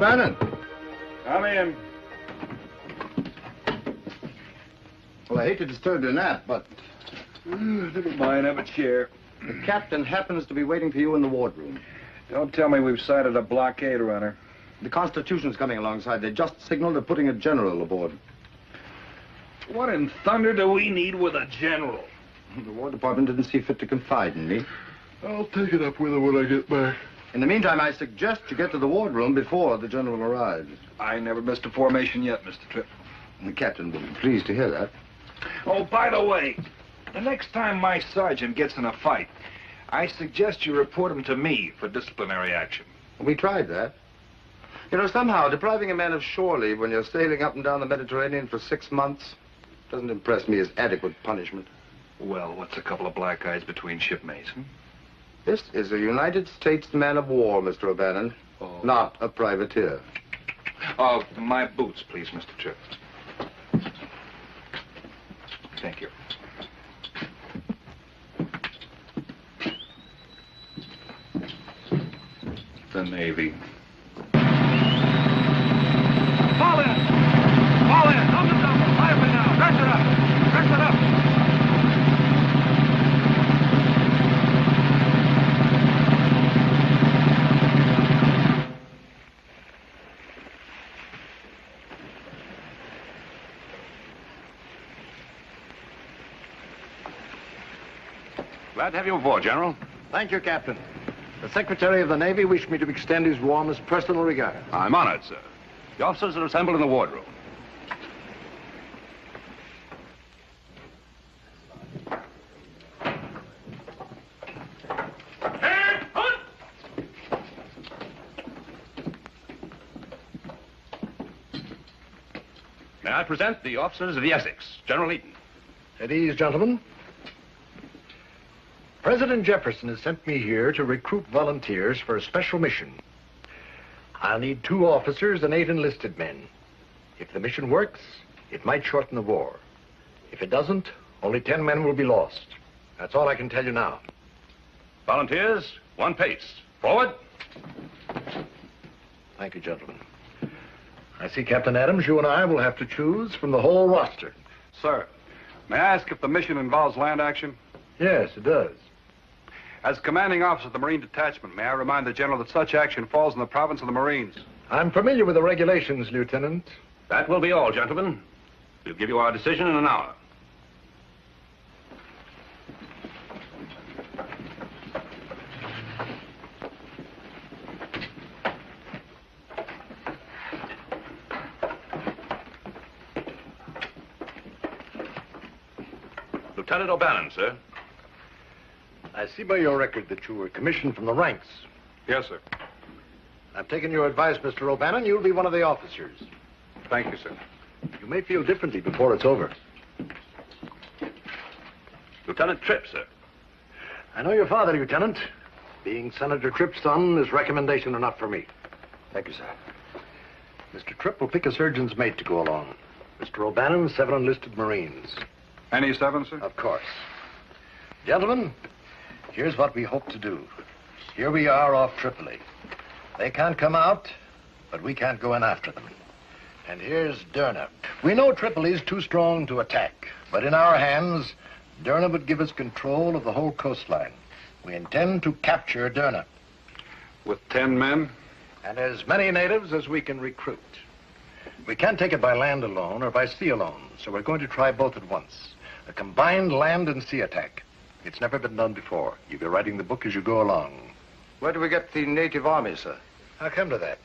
O'Bannon. Come in. Well, I hate to disturb your nap, but... Never mind, have a chair. The captain happens to be waiting for you in the wardroom. Don't tell me we've sighted a blockade runner. The Constitution's coming alongside. They just signaled they're putting a general aboard. What in thunder do we need with a general? The War Department didn't see fit to confide in me. I'll take it up with her when I get back. In the meantime, I suggest you get to the wardroom before the general arrives. I never missed a formation yet, Mr. Tripp. The captain will be pleased to hear that. Oh, by the way, the next time my sergeant gets in a fight, I suggest you report him to me for disciplinary action. We tried that. You know, somehow, depriving a man of shore leave when you're sailing up and down the Mediterranean for 6 months doesn't impress me as adequate punishment. Well, what's a couple of black eyes between shipmates, hmm? This is a United States man of war, Mr. O'Bannon, not a privateer. Oh, my boots, please, Mr. Tripp. Thank you. The Navy. Fall in! Fall in! Up and down! Lively now! Press it up! Press it up! Glad to have you aboard, General. Thank you, Captain. The Secretary of the Navy wished me to extend his warmest personal regard. I'm honored, sir. The officers are assembled in the wardroom. May I present the officers of the Essex, General Eaton. At ease, gentlemen. President Jefferson has sent me here to recruit volunteers for a special mission. I'll need 2 officers and 8 enlisted men. If the mission works, it might shorten the war. If it doesn't, only 10 men will be lost. That's all I can tell you now. Volunteers, 1 pace. Forward. Thank you, gentlemen. I see, Captain Adams, you and I will have to choose from the whole roster. Sir, may I ask if the mission involves land action? Yes, it does. As commanding officer of the Marine Detachment, may I remind the General that such action falls in the province of the Marines? I'm familiar with the regulations, Lieutenant. That will be all, gentlemen. We'll give you our decision in an hour. Lieutenant O'Bannon, sir. I see by your record that you were commissioned from the ranks. Yes, sir. I've taken your advice, Mr. O'Bannon. You'll be one of the officers. Thank you, sir. You may feel differently before it's over. Lieutenant Tripp, sir. I know your father, Lieutenant. Being Senator Tripp's son is recommendation enough for me. Thank you, sir. Mr. Tripp will pick a surgeon's mate to go along. Mr. O'Bannon, 7 enlisted Marines. Any 7, sir? Of course. Gentlemen, here's what we hope to do. Here we are off Tripoli. They can't come out, but we can't go in after them. And here's Derna. We know Tripoli's too strong to attack, but in our hands, Derna would give us control of the whole coastline. We intend to capture Derna. With 10 men? And as many natives as we can recruit. We can't take it by land alone or by sea alone, so we're going to try both at once. A combined land and sea attack. It's never been done before. You'll be writing the book as you go along. Where do we get the native army, sir? I'll come to that.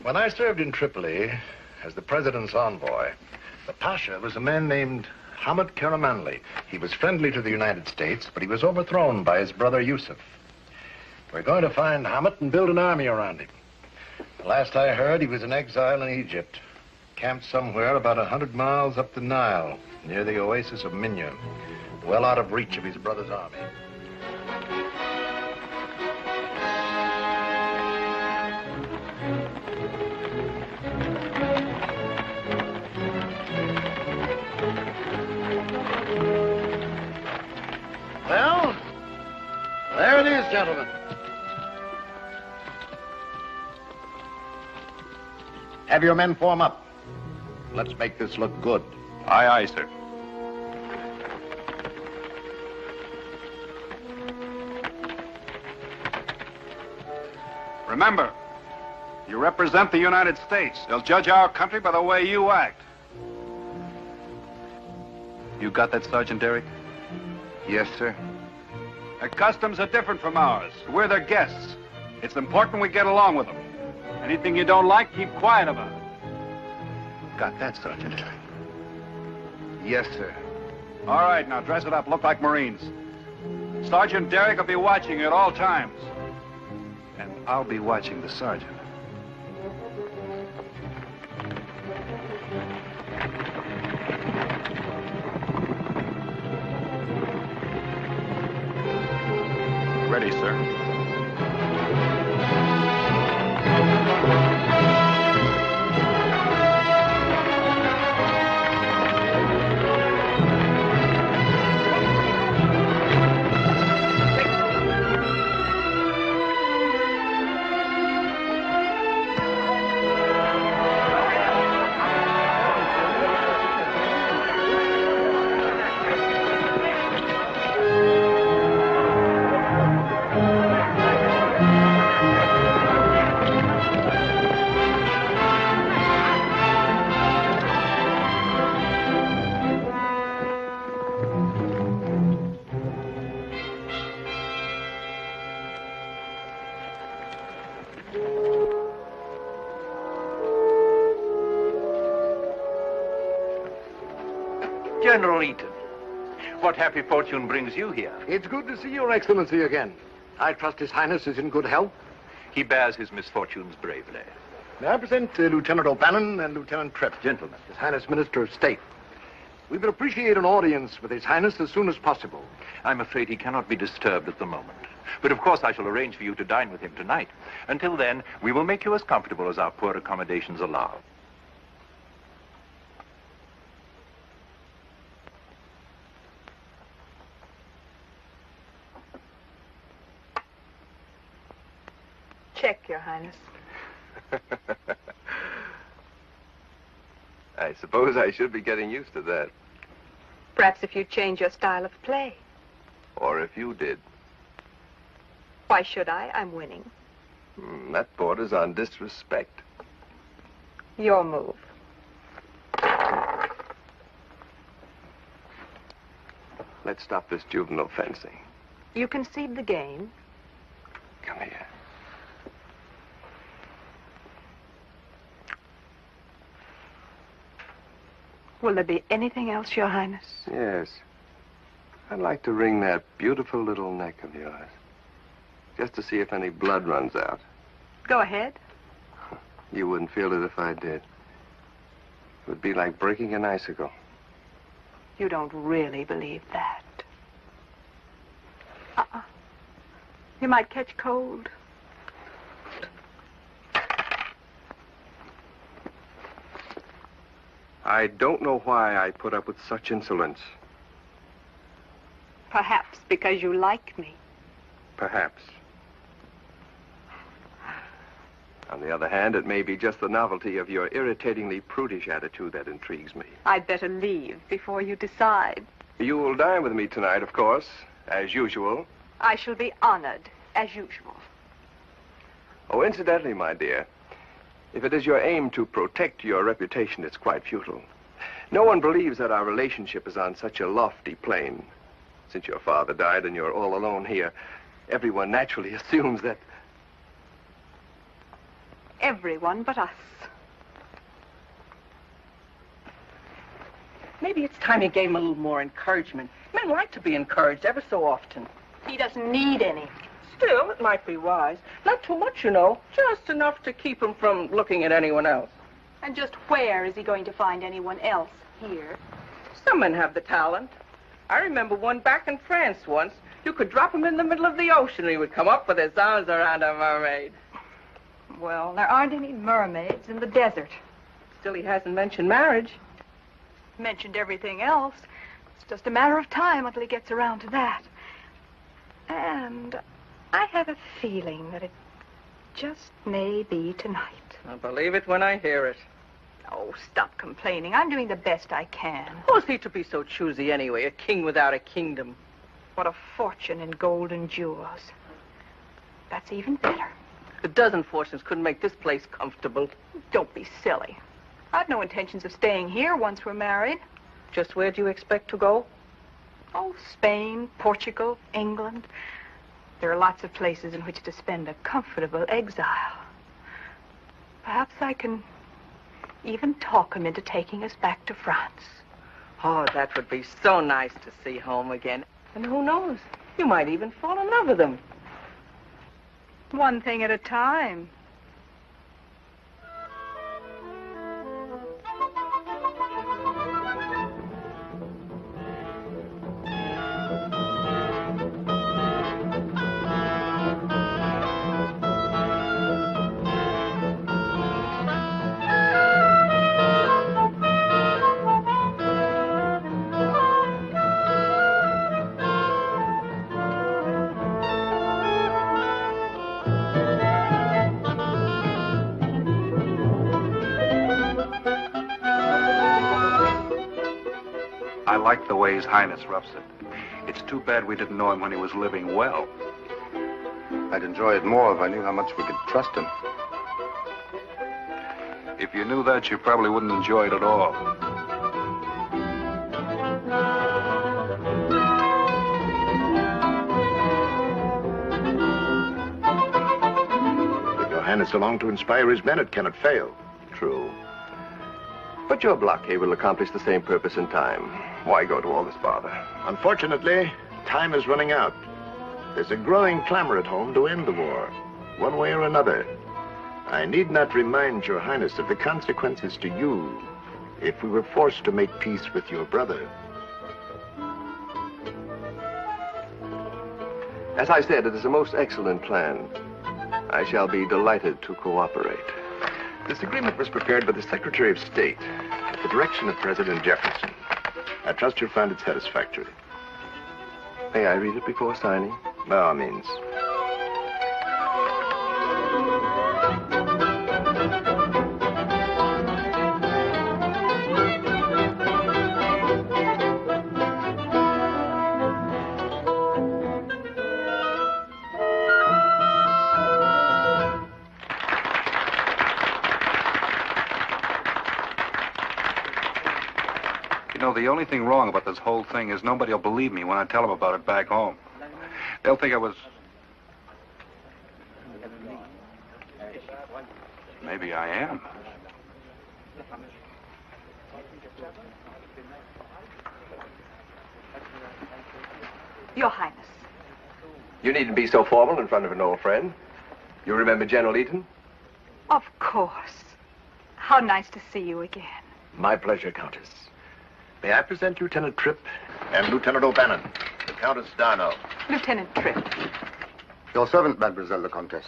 When I served in Tripoli as the president's envoy, the Pasha was a man named Hamid Karamanli. He was friendly to the United States, but he was overthrown by his brother Yusuf. We're going to find Hamid and build an army around him. The last I heard, he was in exile in Egypt, camped somewhere about 100 miles up the Nile, near the oasis of Minya, well out of reach of his brother's army. Well, there it is, gentlemen. Have your men form up. Let's make this look good. Aye, aye, sir. Remember, you represent the United States. They'll judge our country by the way you act. You got that, Sergeant Derrick? Yes, sir. Their customs are different from ours. We're their guests. It's important we get along with them. Anything you don't like, keep quiet about it. Got that, Sergeant Derrick? Yes, sir. All right, now dress it up. Look like Marines. Sergeant Derrick will be watching you at all times. And I'll be watching the sergeant. Ready, sir. General Eaton, what happy fortune brings you here? It's good to see Your Excellency again. I trust His Highness is in good health. He bears his misfortunes bravely. May I present Lieutenant O'Bannon and Lieutenant Tripp? Gentlemen. His Highness Minister of State. We would appreciate an audience with His Highness as soon as possible. I'm afraid he cannot be disturbed at the moment. But of course I shall arrange for you to dine with him tonight. Until then, we will make you as comfortable as our poor accommodations allow. Check, Your Highness. I suppose I should be getting used to that. Perhaps if you change your style of play. Or if you did. Why should I? I'm winning. That borders on disrespect. Your move. Let's stop this juvenile fencing. You concede the game. Come here. Will there be anything else, Your Highness? Yes. I'd like to wring that beautiful little neck of yours. Just to see if any blood runs out. Go ahead. You wouldn't feel it if I did. It would be like breaking an icicle. You don't really believe that. You might catch cold. I don't know why I put up with such insolence. Perhaps because you like me. Perhaps. On the other hand, it may be just the novelty of your irritatingly prudish attitude that intrigues me. I'd better leave before you decide. You will dine with me tonight, of course, as usual. I shall be honored, as usual. Oh, incidentally, my dear, if it is your aim to protect your reputation, it's quite futile. No one believes that our relationship is on such a lofty plane. Since your father died and you're all alone here, everyone naturally assumes that... Everyone but us. Maybe it's time you gave him a little more encouragement. Men like to be encouraged ever so often. He doesn't need any. Still, it might be wise. Not too much, you know. Just enough to keep him from looking at anyone else. And just where is he going to find anyone else here? Some men have the talent. I remember one back in France once. You could drop him in the middle of the ocean and he would come up with his arms around a mermaid. Well, there aren't any mermaids in the desert. Still, he hasn't mentioned marriage. Mentioned everything else. It's just a matter of time until he gets around to that. And I have a feeling that it just may be tonight. I'll believe it when I hear it. Oh, stop complaining. I'm doing the best I can. Who's he to be so choosy anyway? A king without a kingdom. What a fortune in gold and jewels. That's even better. A dozen fortunes couldn't make this place comfortable. Don't be silly. I've no intentions of staying here once we're married. Just where do you expect to go? Oh, Spain, Portugal, England. There are lots of places in which to spend a comfortable exile. Perhaps I can even talk him into taking us back to France. Oh, that would be so nice to see home again. And who knows? You might even fall in love with him. One thing at a time. I like the way His Highness roughs it. It's too bad we didn't know him when he was living well. I'd enjoy it more if I knew how much we could trust him. If you knew that, you probably wouldn't enjoy it at all. If Your Highness along to inspire his men, it cannot fail. True. But your blockade will accomplish the same purpose in time. Why go to all this bother? Unfortunately, time is running out. There's a growing clamor at home to end the war, one way or another. I need not remind Your Highness of the consequences to you if we were forced to make peace with your brother. As I said, it is a most excellent plan. I shall be delighted to cooperate. This agreement was prepared by the Secretary of State at the direction of President Jefferson. I trust you'll find it satisfactory. May I read it before signing? By all means. You know, the only thing wrong about this whole thing is nobody will believe me when I tell them about it back home. They'll think I was... Maybe I am. Your Highness. You needn't be so formal in front of an old friend. You remember General Eaton? Of course. How nice to see you again. My pleasure, Countess. May I present Lieutenant Tripp and Lieutenant O'Bannon, the Countess Darno. Lieutenant Tripp. Your servant, Mademoiselle the Comtesse.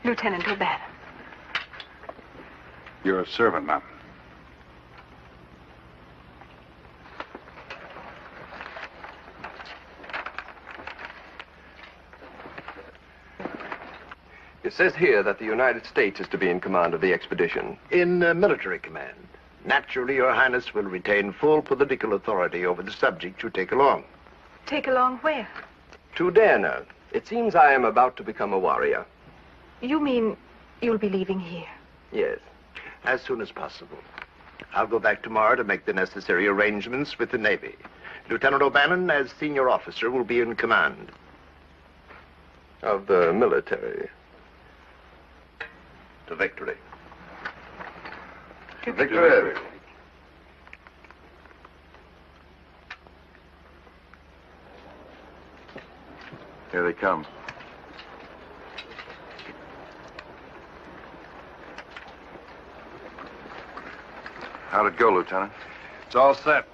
Lieutenant O'Bannon. You're a servant, ma'am. It says here that the United States is to be in command of the expedition. In military command. Naturally, Your Highness will retain full political authority over the subject you take along. Take along where? To Derna. It seems I am about to become a warrior. You mean you'll be leaving here? Yes. As soon as possible. I'll go back tomorrow to make the necessary arrangements with the Navy. Lieutenant O'Bannon, as senior officer, will be in command. Of the military. To victory. To Victory. Here they come. How'd it go, Lieutenant? It's all set.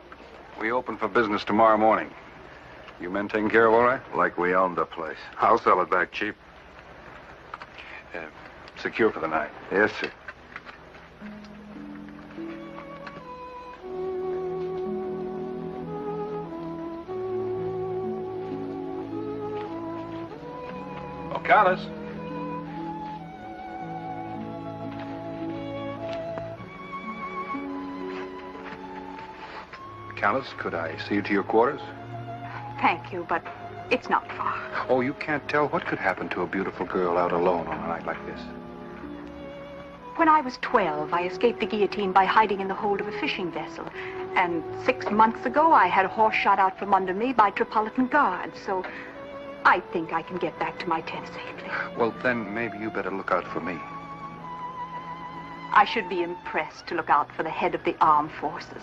We open for business tomorrow morning. You men taken care of all right? Like we owned the place. I'll sell it back cheap. Secure for the night. Yes, sir. Oh, Countess. Countess, could I see you to your quarters? Thank you, but it's not far. Oh, you can't tell what could happen to a beautiful girl out alone on a night like this. When I was 12, I escaped the guillotine by hiding in the hold of a fishing vessel. And 6 months ago, I had a horse shot out from under me by Tripolitan guards, so I think I can get back to my tent safely. Well, then maybe you better look out for me. I should be impressed to look out for the head of the armed forces.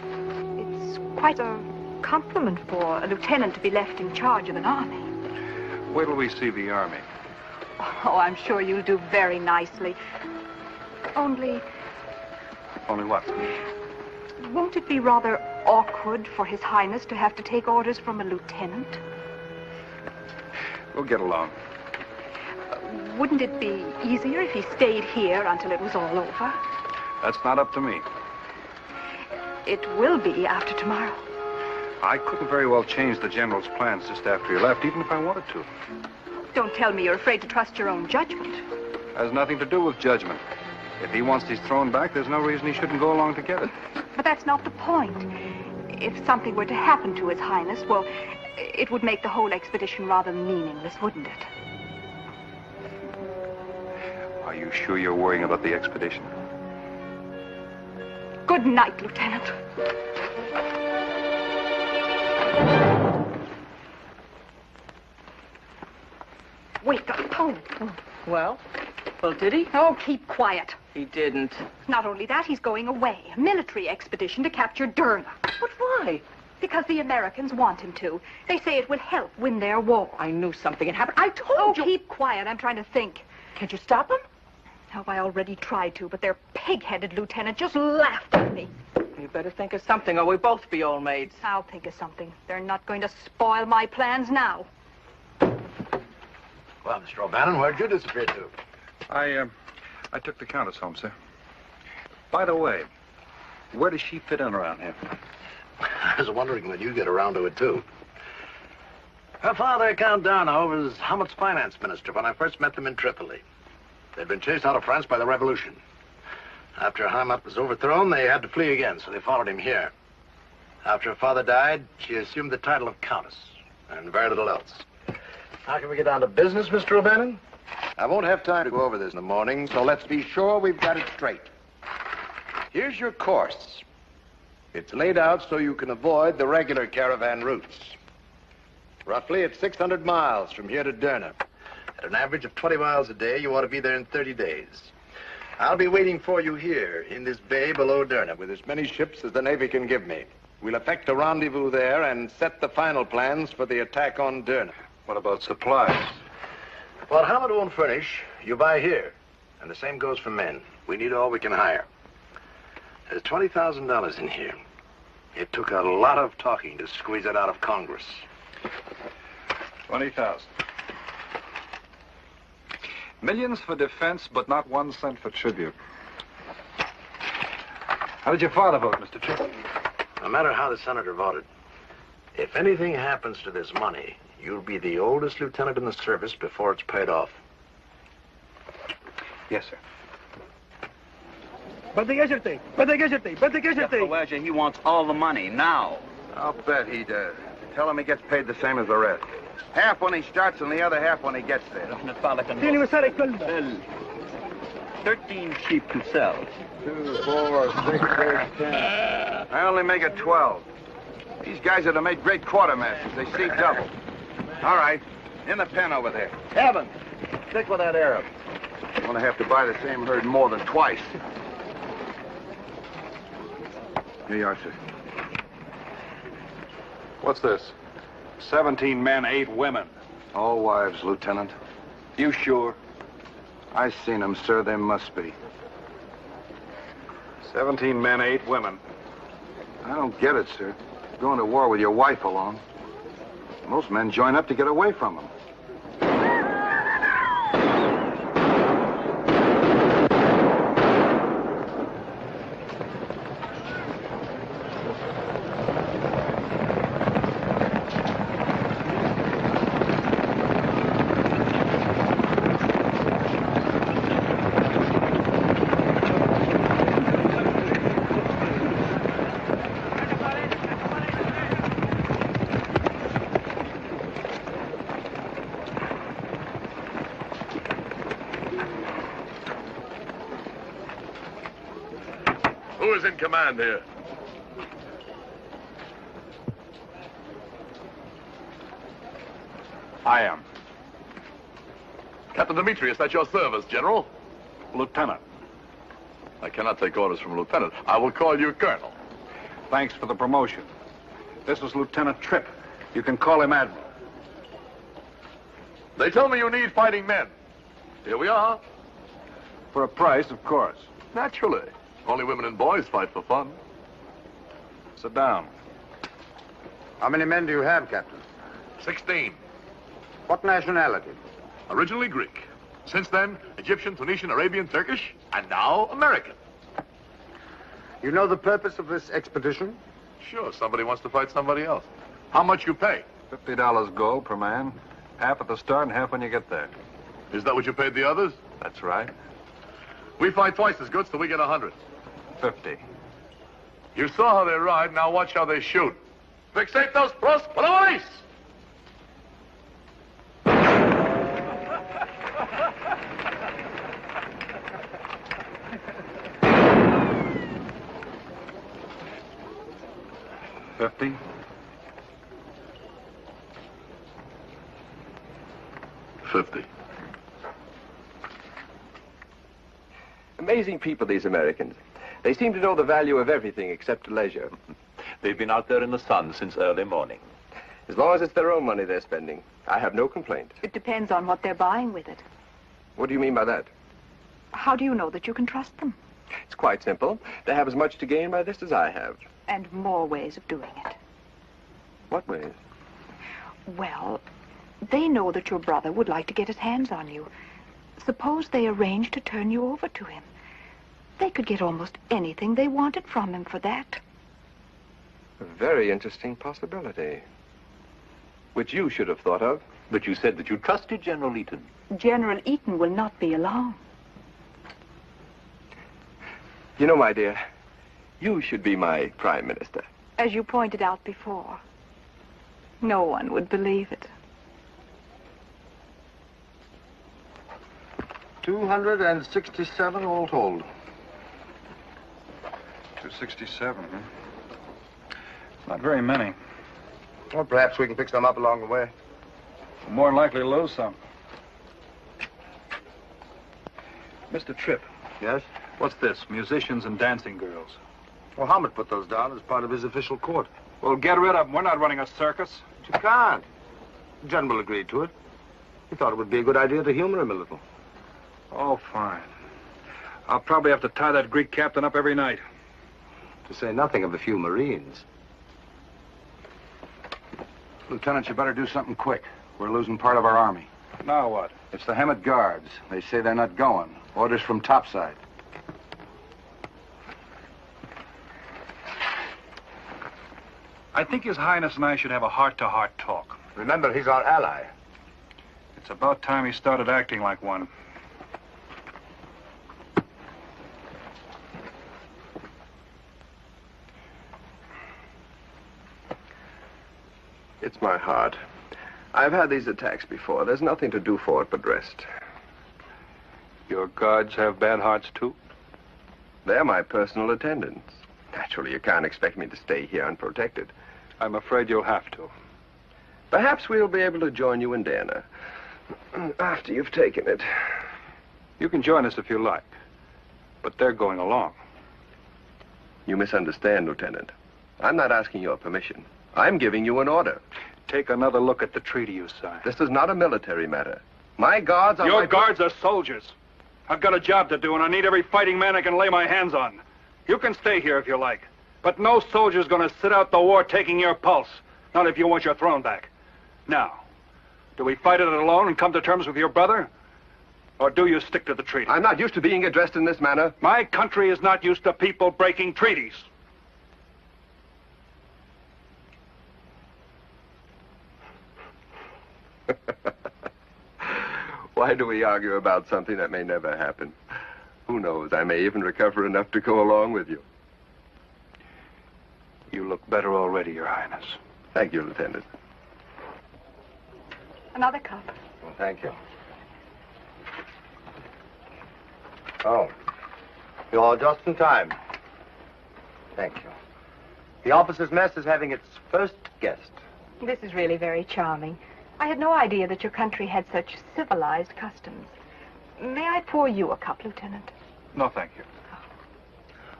It's quite a compliment for a lieutenant to be left in charge of an army. Wait till we see the army. Oh, I'm sure you'll do very nicely. Only, Only what? won't it be rather awkward for His Highness to have to take orders from a lieutenant? We'll get along. Wouldn't it be easier if he stayed here until it was all over? That's not up to me. It will be after tomorrow. I couldn't very well change the general's plans just after he left, even if I wanted to. Don't tell me you're afraid to trust your own judgment. Has nothing to do with judgment. If he wants these thrown back, there's no reason he shouldn't go along to get it. But that's not the point. If something were to happen to His Highness, well, it would make the whole expedition rather meaningless, wouldn't it? Are you sure you're worrying about the expedition? Good night, Lieutenant. Wake up, Tony. Well, did he? Oh, keep quiet. He didn't. Not only that, he's going away. A military expedition to capture Derna. But why? Because the Americans want him to. They say it will help win their war. I knew something had happened. I told Oh, you. keep quiet. I'm trying to think. Can't you stop him? Oh, I already tried to, but their pig-headed lieutenant just laughed at me. You better think of something, or we both be old maids. I'll think of something. They're not going to spoil my plans now. Well, Mr. O'Bannon, where'd you disappear to? I took the Countess home, sir. By the way, where does she fit in around here? I was wondering when you'd get around to it, too. Her father, Count Darnau, was Hamet's finance minister when I first met them in Tripoli. They'd been chased out of France by the revolution. After Hamet was overthrown, they had to flee again, so they followed him here. After her father died, she assumed the title of Countess, and very little else. How can we get down to business, Mr. O'Bannon? I won't have time to go over this in the morning, so let's be sure we've got it straight. Here's your course. It's laid out so you can avoid the regular caravan routes. Roughly, it's 600 miles from here to Derna. At an average of 20 miles a day, you ought to be there in 30 days. I'll be waiting for you here, in this bay below Derna. With as many ships as the Navy can give me. We'll effect a rendezvous there and set the final plans for the attack on Derna. What about supplies? What Hamet won't furnish, you buy here. And the same goes for men. We need all we can hire. There's $20,000 in here. It took a lot of talking to squeeze it out of Congress. 20,000. Millions for defense, but not 1 cent for tribute. How did your father vote, Mr. Tripp? No matter how the senator voted, if anything happens to this money, you'll be the oldest lieutenant in the service before it's paid off. Yes, sir. He wants all the money now. I'll bet he does. Tell him he gets paid the same as the rest. Half when he starts and the other half when he gets there. 13 sheep to sell. 2, 4, 6, 8, 10. I only make it 12. These guys are to make great quartermasters. They see double. All right. In the pen over there. Evans, stick with that Arab. I'm going to have to buy the same herd more than twice. Here you are, sir. What's this? 17 men, 8 women. All wives, Lieutenant. You sure? I seen them, sir. They must be. 17 men, 8 women. I don't get it, sir. Going to war with your wife along. Most men join up to get away from them. command here? I am. Captain Demetrius, at your service, General. Lieutenant. I cannot take orders from a lieutenant. I will call you Colonel. Thanks for the promotion. This is Lieutenant Tripp. You can call him Admiral. They tell me you need fighting men. Here we are. For a price, of course. Naturally. Only women and boys fight for fun. Sit down. How many men do you have, Captain? 16. What nationality? Originally Greek. Since then, Egyptian, Tunisian, Arabian, Turkish, and now American. You know the purpose of this expedition? Sure, somebody wants to fight somebody else. How much you pay? $50 gold per man. Half at the start and half when you get there. Is that what you paid the others? That's right. We fight twice as good, so we get 100. 50. You saw how they ride, now watch how they shoot. Fixate pros, police! $50. $50. Amazing people, these Americans. They seem to know the value of everything except leisure. They've been out there in the sun since early morning. As long as it's their own money they're spending, I have no complaint. It depends on what they're buying with it. What do you mean by that? How do you know that you can trust them? It's quite simple. They have as much to gain by this as I have. And more ways of doing it. What ways? Well, they know that your brother would like to get his hands on you. Suppose they arrange to turn you over to him. They could get almost anything they wanted from him for that. A very interesting possibility. Which you should have thought of. But you said that you trusted General Eaton. General Eaton will not be alone. You know, my dear, you should be my prime minister. As you pointed out before, no one would believe it. 267 all told. 267, huh? Not very many. Well, perhaps we can pick some up along the way. More than likely to lose some. Mr. Tripp. Yes? What's this? Musicians and dancing girls. Well, Hamid put those down as part of his official court. Well, get rid of them. We're not running a circus. But you can't. The general agreed to it. He thought it would be a good idea to humor him a little. Oh, fine. I'll probably have to tie that Greek captain up every night. To say nothing of the few Marines. Lieutenant, you better do something quick. We're losing part of our army. Now what? It's the Hemet Guards. They say they're not going. Orders from topside. I think His Highness and I should have a heart-to-heart talk. Remember, he's our ally. It's about time he started acting like one. It's my heart. I've had these attacks before. There's nothing to do for it but rest. Your guards have bad hearts, too? They're my personal attendants. Naturally, you can't expect me to stay here unprotected. I'm afraid you'll have to. Perhaps we'll be able to join you in Derna after you've taken it. You can join us if you like, but they're going along. You misunderstand, Lieutenant. I'm not asking your permission. I'm giving you an order. Take another look at the treaty you signed. This is not a military matter. My guards are Your guards are soldiers. I've got a job to do, and I need every fighting man I can lay my hands on. You can stay here if you like, but no soldier's going to sit out the war taking your pulse. Not if you want your throne back. Now, do we fight it alone and come to terms with your brother? Or do you stick to the treaty? I'm not used to being addressed in this manner. My country is not used to people breaking treaties. Why do we argue about something that may never happen? Who knows? I may even recover enough to go along with you. You look better already, Your Highness. Thank you, Lieutenant. Another cup. Well, thank you. Oh. You're just in time. Thank you. The officers' mess is having its first guest. This is really very charming. I had no idea that your country had such civilized customs. May I pour you a cup, Lieutenant? No, thank you.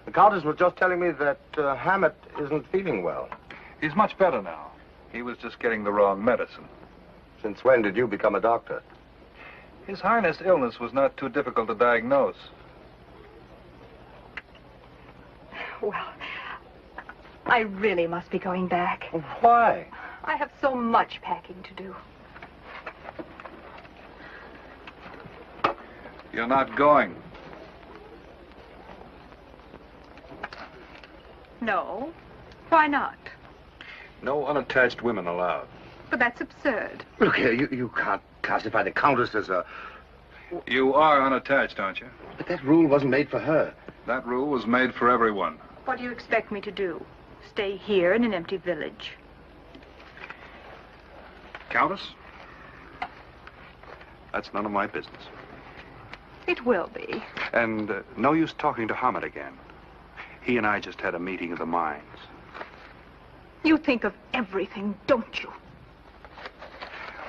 The Countess was just telling me that Hammett isn't feeling well. He's much better now. He was just getting the wrong medicine. Since when did you become a doctor? His Highness' illness was not too difficult to diagnose. Well, I really must be going back. Why? I have so much packing to do. You're not going. No. Why not? No unattached women allowed. But that's absurd. Look here, you can't classify the Countess as a... You are unattached, aren't you? But that rule wasn't made for her. That rule was made for everyone. What do you expect me to do? Stay here in an empty village? Countess? That's none of my business. It will be. And no use talking to Hamid again. He and I just had a meeting of the minds. You think of everything, don't you?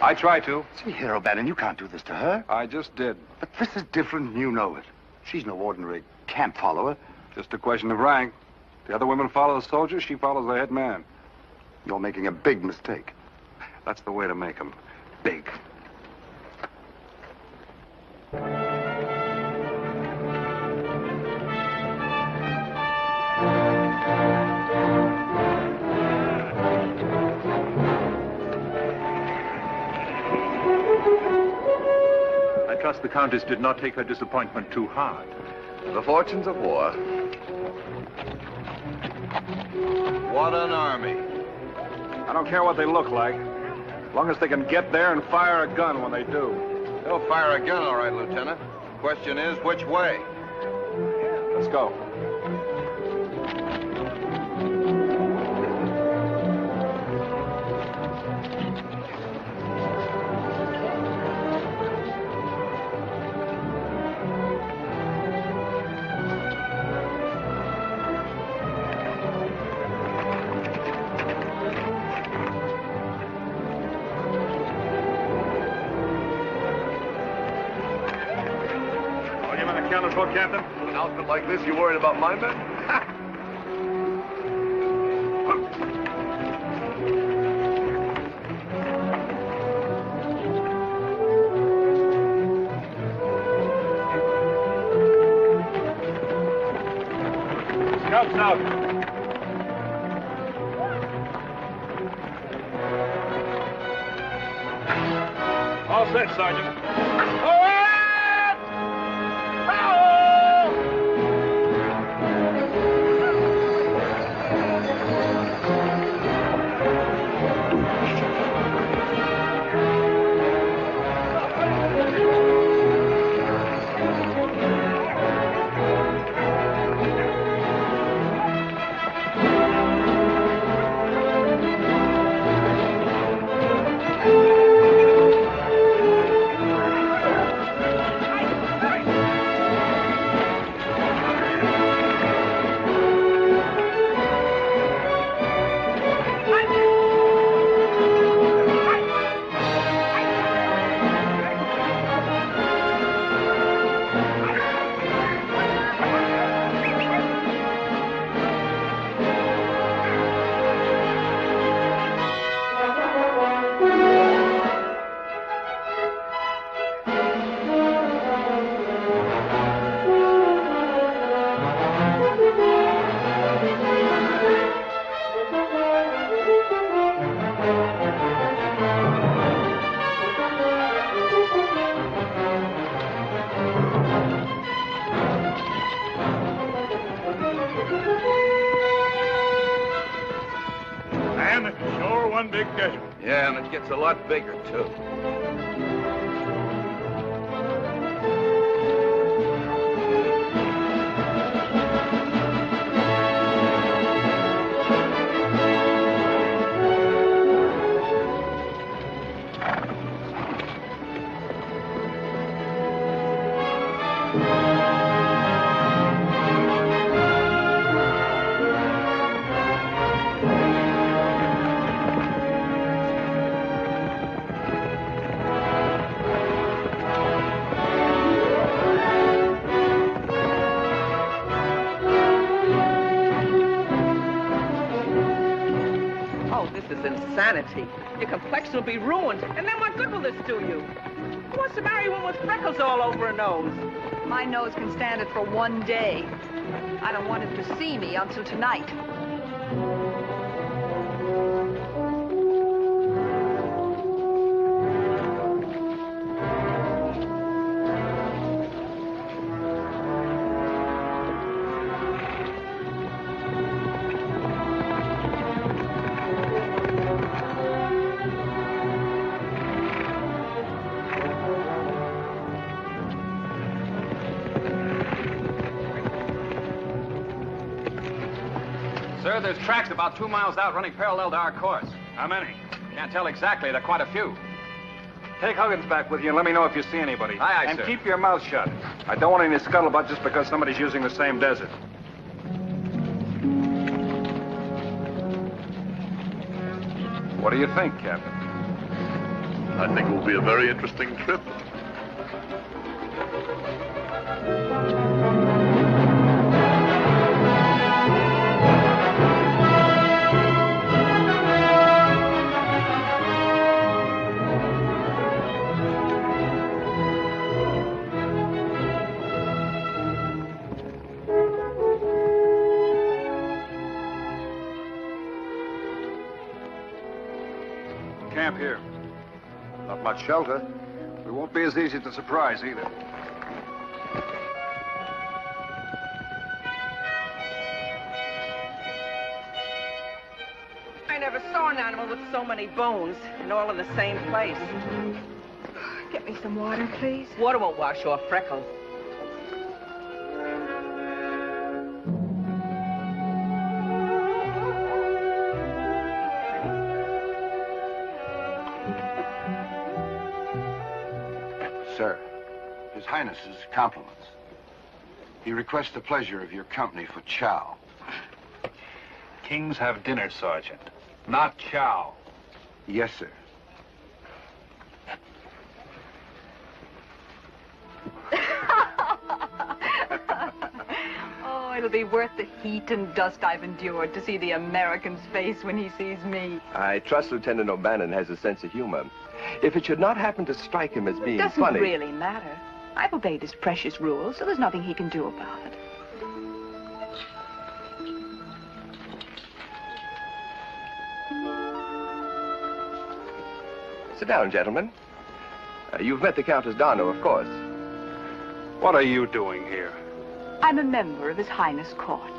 I try to. See here, O'Bannon, you can't do this to her. I just did. But this is different, and you know it. She's no ordinary camp follower. Just a question of rank. The other women follow the soldiers, she follows the head man. You're making a big mistake. That's the way to make them big. I trust the Countess did not take her disappointment too hard. The fortunes of war. What an army. I don't care what they look like, as long as they can get there and fire a gun when they do. They'll fire a gun, all right, Lieutenant. Question is, which way? Let's go. Captain? An outfit like this, you worried about my men? Scouts out. All set, Sergeant. Man, this is sure one big desert. Yeah, and it gets a lot bigger, too. Oh, this is insanity. Your complexion will be ruined. And then what good will this do you? Who wants to marry one with freckles all over her nose? My nose can stand it for one day. I don't want him to see me until tonight. Sir, there's tracks about 2 miles out running parallel to our course. How many? Can't tell exactly. There are quite a few. Take Huggins back with you and let me know if you see anybody. Aye, aye, and sir. keep your mouth shut. I don't want any scuttlebutt just because somebody's using the same desert. What do you think, Captain? I think it will be a very interesting trip. Camp here. Not much shelter. We won't be as easy to surprise either. I never saw an animal with so many bones and all in the same place. Get me some water, please. Water won't wash off freckles. Sir, His Highness's compliments. He requests the pleasure of your company for chow. Kings have dinner, Sergeant. Not chow. Yes, sir. Oh, it'll be worth the heat and dust I've endured to see the American's face when he sees me. I trust Lieutenant O'Bannon has a sense of humor. If it should not happen to strike him as being It doesn't funny... really matter. I've obeyed his precious rules, so there's nothing he can do about it. Sit down, gentlemen. You've met the Countess Darno, of course. What are you doing here? I'm a member of His Highness Court.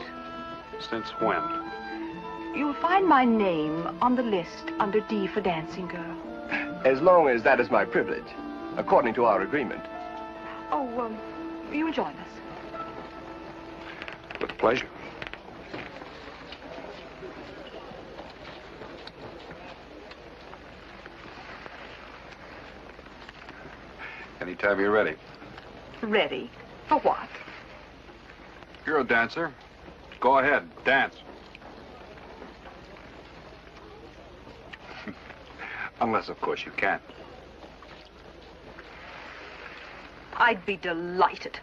Since when? You'll find my name on the list under D for Dancing Girl. As long as that is my privilege, according to our agreement. Oh, you'll join us. With pleasure. Anytime you're ready. Ready? For what? You're a dancer. Go ahead, dance. Unless, of course, you can. I'd be delighted.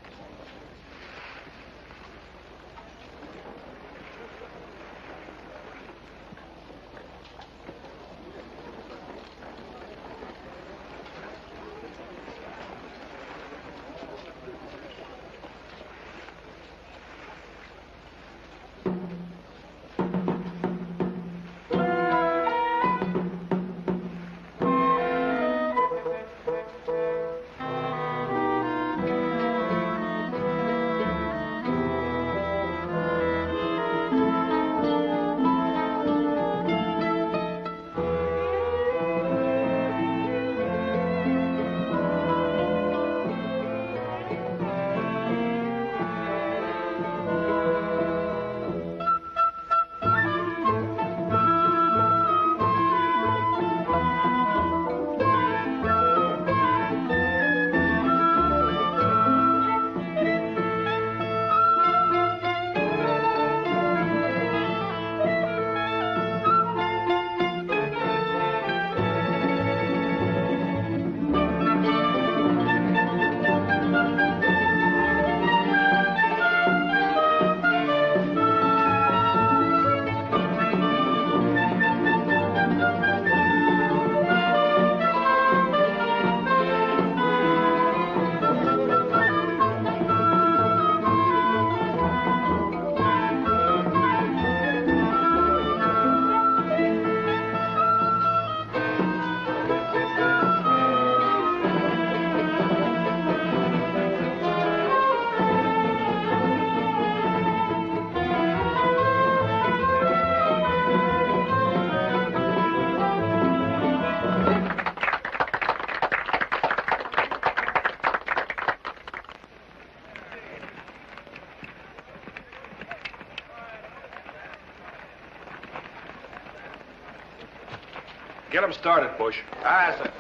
Get him started, Bush. Ah, sir.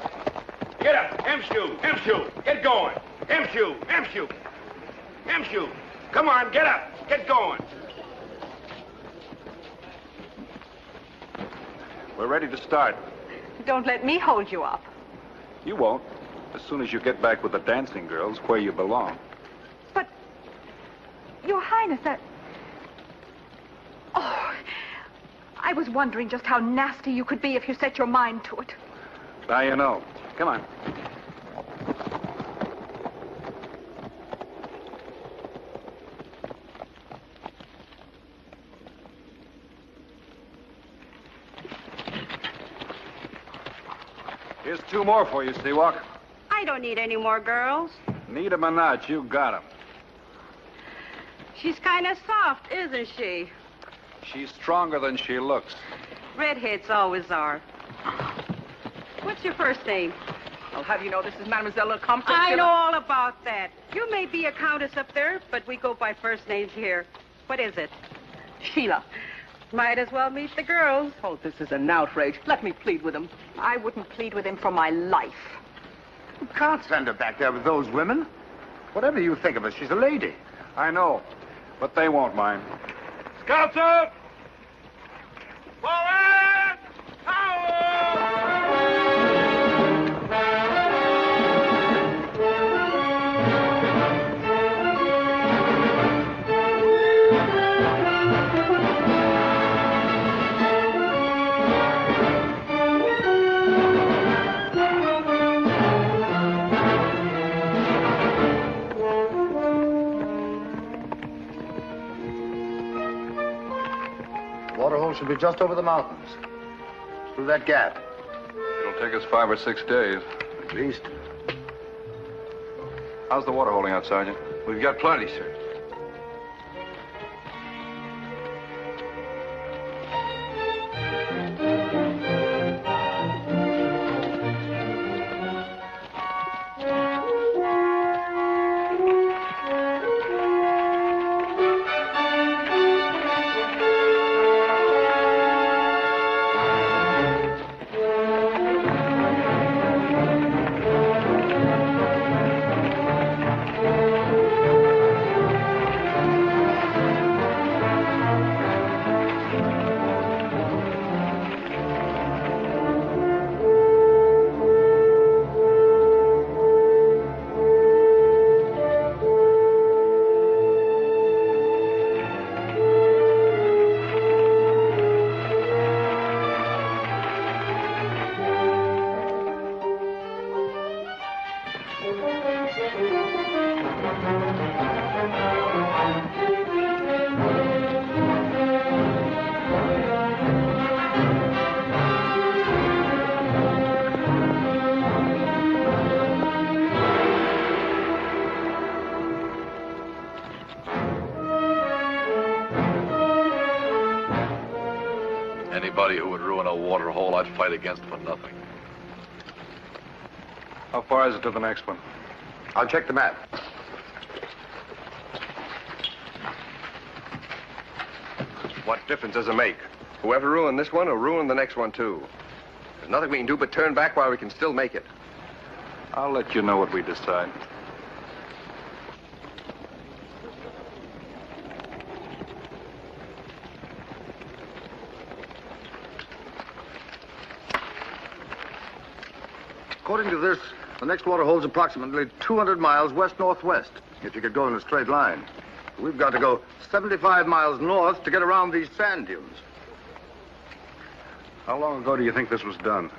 Get up. M-shoe. M-shoe. Get going. M-shoe. M-shoe. M-shoe. Come on, get up. Get going. We're ready to start. Don't let me hold you up. You won't. As soon as you get back with the dancing girls, where you belong. But, Your Highness, that... Oh, I was wondering just how nasty you could be if you set your mind to it. Now you know. Come on. Here's 2 more for you, Seawalk. I don't need any more girls. Need 'em or not, you got 'em. She's kind of soft, isn't she? She's stronger than she looks. Redheads always are. What's your first name? I'll have you know this is Mademoiselle Lecomte. I know all about that. You may be a countess up there, but we go by first names here. What is it? Sheila. Might as well meet the girls. Oh, this is an outrage. Let me plead with him. I wouldn't plead with him for my life. You can't send her back there with those women. Whatever you think of her, she's a lady. I know, but they won't mind. Scouts out! Forward! Waterhole should be just over the mountains. Through that gap. It'll take us 5 or 6 days. At least. How's the water holding out, Sergeant? We've got plenty, sir. Anybody who would ruin a water hole, I'd fight against for nothing. How far is it to the next one? I'll check the map. What difference does it make? Whoever ruined this one will ruin the next one, too. There's nothing we can do but turn back while we can still make it. I'll let you know what we decide. According to this, the next water hole's approximately 200 miles west-northwest, if you could go in a straight line. We've got to go 75 miles north to get around these sand dunes. How long ago do you think this was done?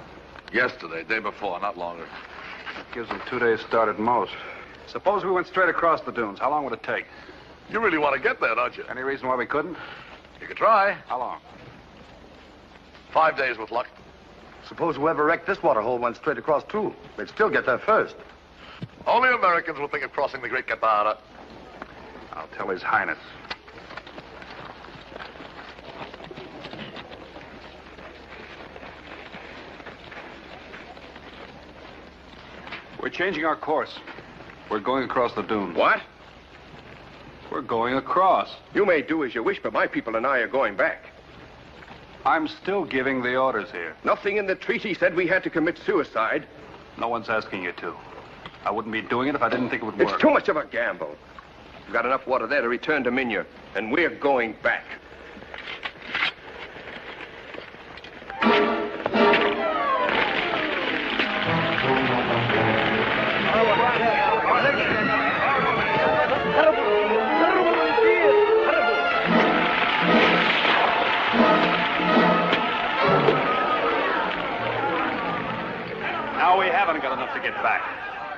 Yesterday, day before, not longer. Gives them 2 days start at most. Suppose we went straight across the dunes. How long would it take? You really want to get there, don't you? Any reason why we couldn't? You could try. How long? 5 days with luck. Suppose whoever wrecked this water hole went straight across, too. They'd still get there first. Only Americans will think of crossing the Great Catara. I'll tell His Highness. We're changing our course. We're going across the dune. What? We're going across. You may do as you wish, but my people and I are going back. I'm still giving the orders here. Nothing in the treaty said we had to commit suicide. No one's asking you to. I wouldn't be doing it if I didn't think it would work. It's too much of a gamble. We've got enough water there to return to Minya, and we're going back. Now we haven't got enough to get back.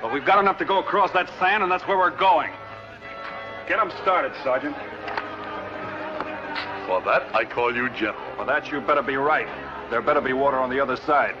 But we've got enough to go across that sand, and that's where we're going. Get them started, Sergeant. For that, I call you General. For that, you better be right. There better be water on the other side.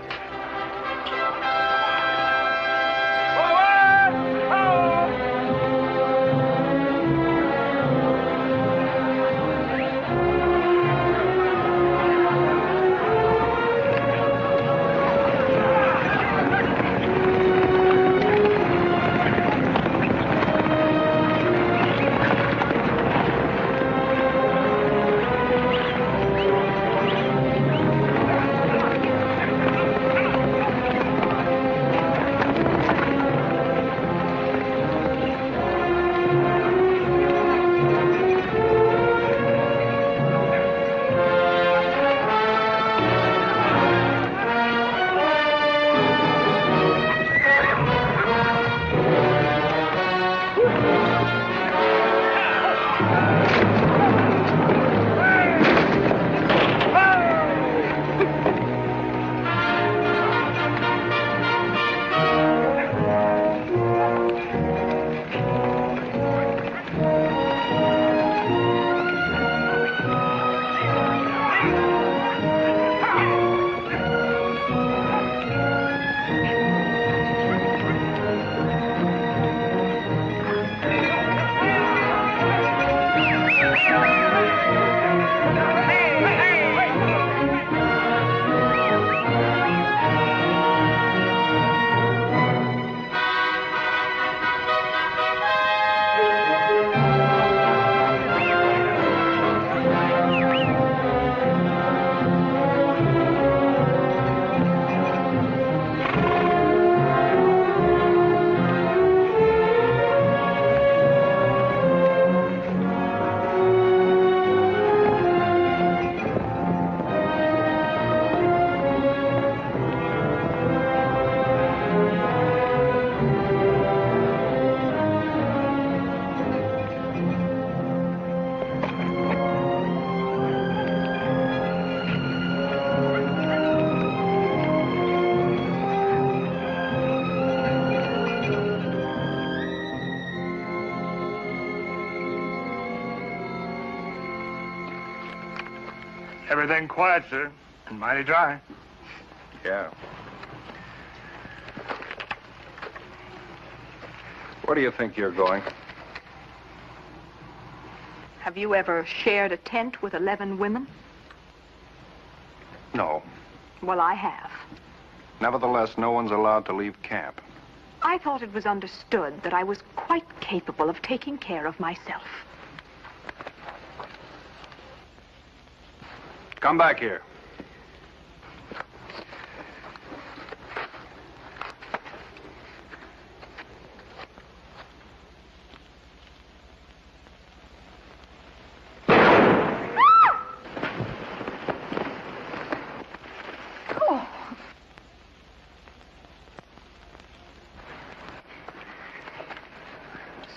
Everything quiet, sir. And mighty dry. Yeah. Where do you think you're going? Have you ever shared a tent with 11 women? No. Well, I have. Nevertheless, no one's allowed to leave camp. I thought it was understood that I was quite capable of taking care of myself. Come back here.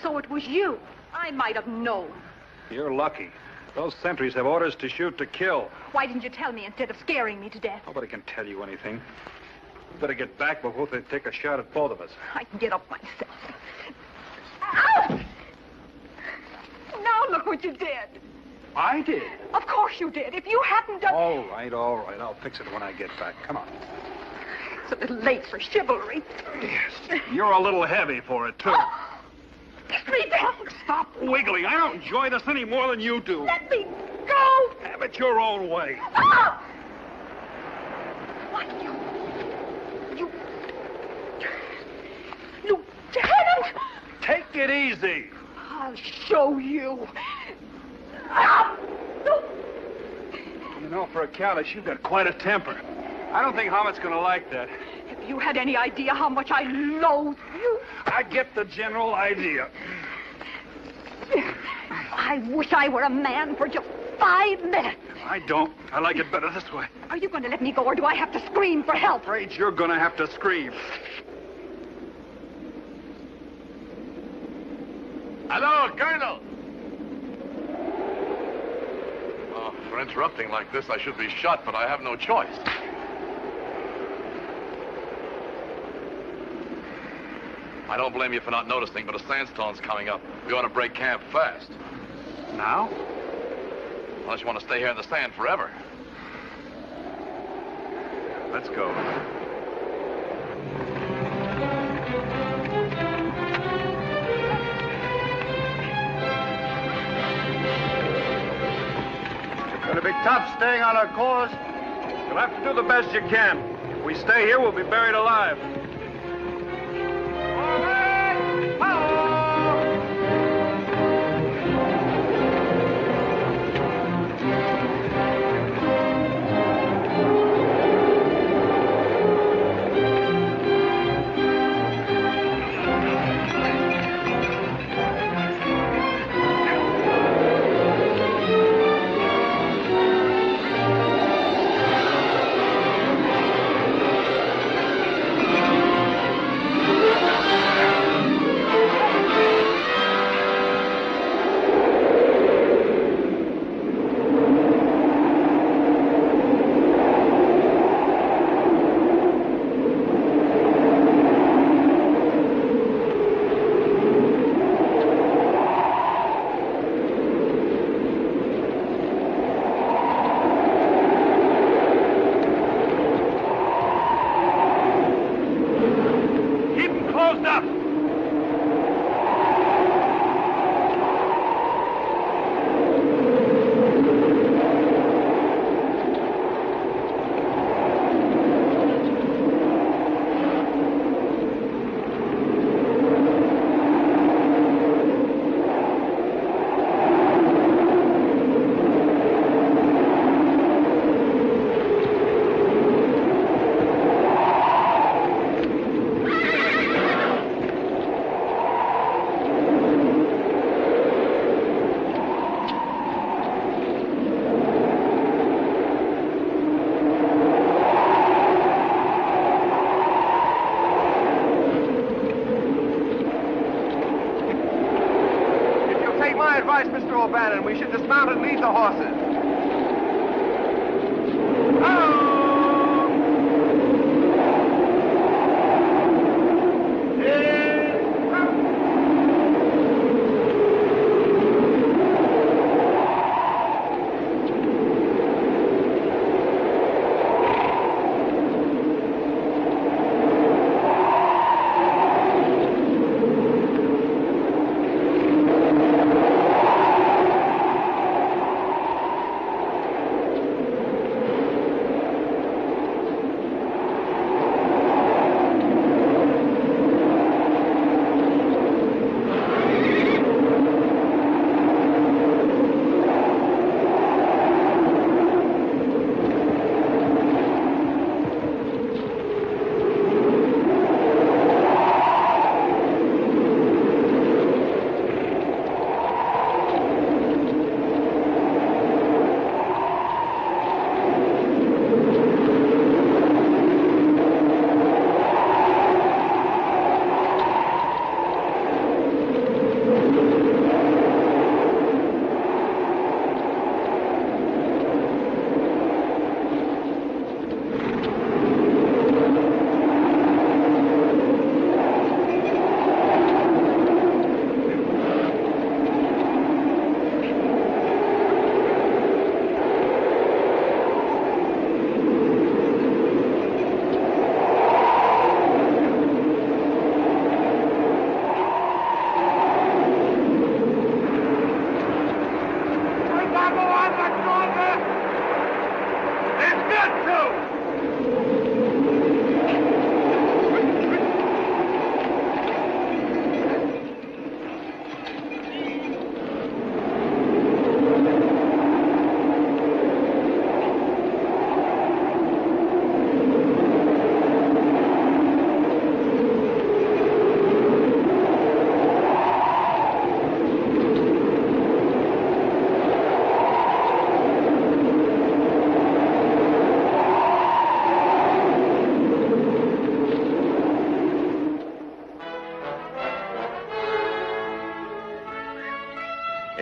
So it was you. I might have known. You're lucky. Those sentries have orders to shoot to kill. Why didn't you tell me instead of scaring me to death? Nobody can tell you anything. You better get back before they take a shot at both of us. I can get up myself. Ow! Now look what you did. I did? Of course you did. If you hadn't done... All right, all right. I'll fix it when I get back. Come on. It's a little late for chivalry. Yes. You're a little heavy for it, too. Oh, let me down. Stop wiggling. I don't enjoy this any more than you do. Let me go. Have it your own way. Oh! What, you lieutenant? Take it easy. I'll show you. Ah! No. You know, for a countess, you've got quite a temper. I don't think Hamet's going to like that. If you had any idea how much I loathe you. I get the general idea. I wish I were a man for just 5 minutes. I don't. I like it better this way. Are you going to let me go, or do I have to scream for help? I'm afraid you're going to have to scream. Hello, Colonel! Oh, for interrupting like this, I should be shot, but I have no choice. I don't blame you for not noticing, but a sandstorm's coming up. We ought to break camp fast. Now? Unless you want to stay here in the sand forever. Let's go. It's going to be tough staying on our course. You'll have to do the best you can. If we stay here, we'll be buried alive. Mr. O'Bannon, we should dismount and lead the horses.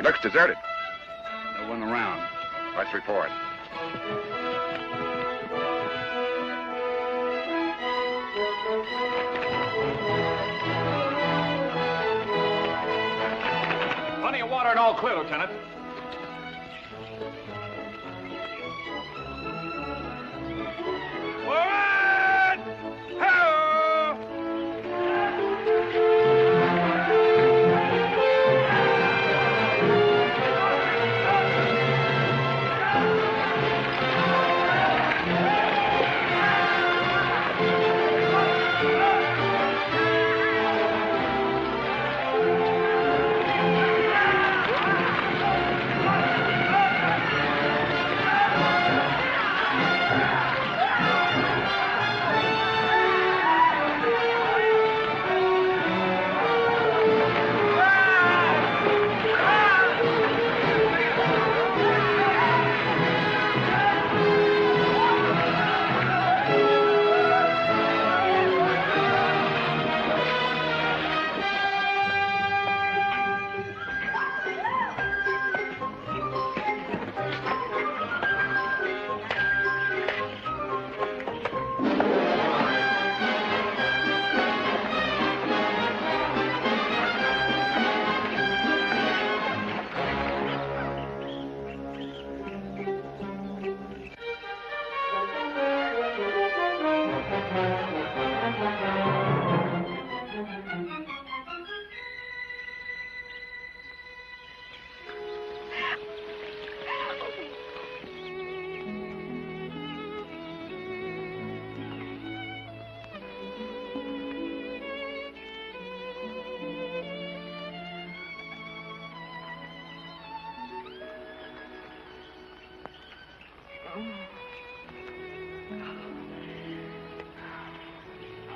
Looks deserted. No one around. Let's report. Plenty of water and all clear, Lieutenant.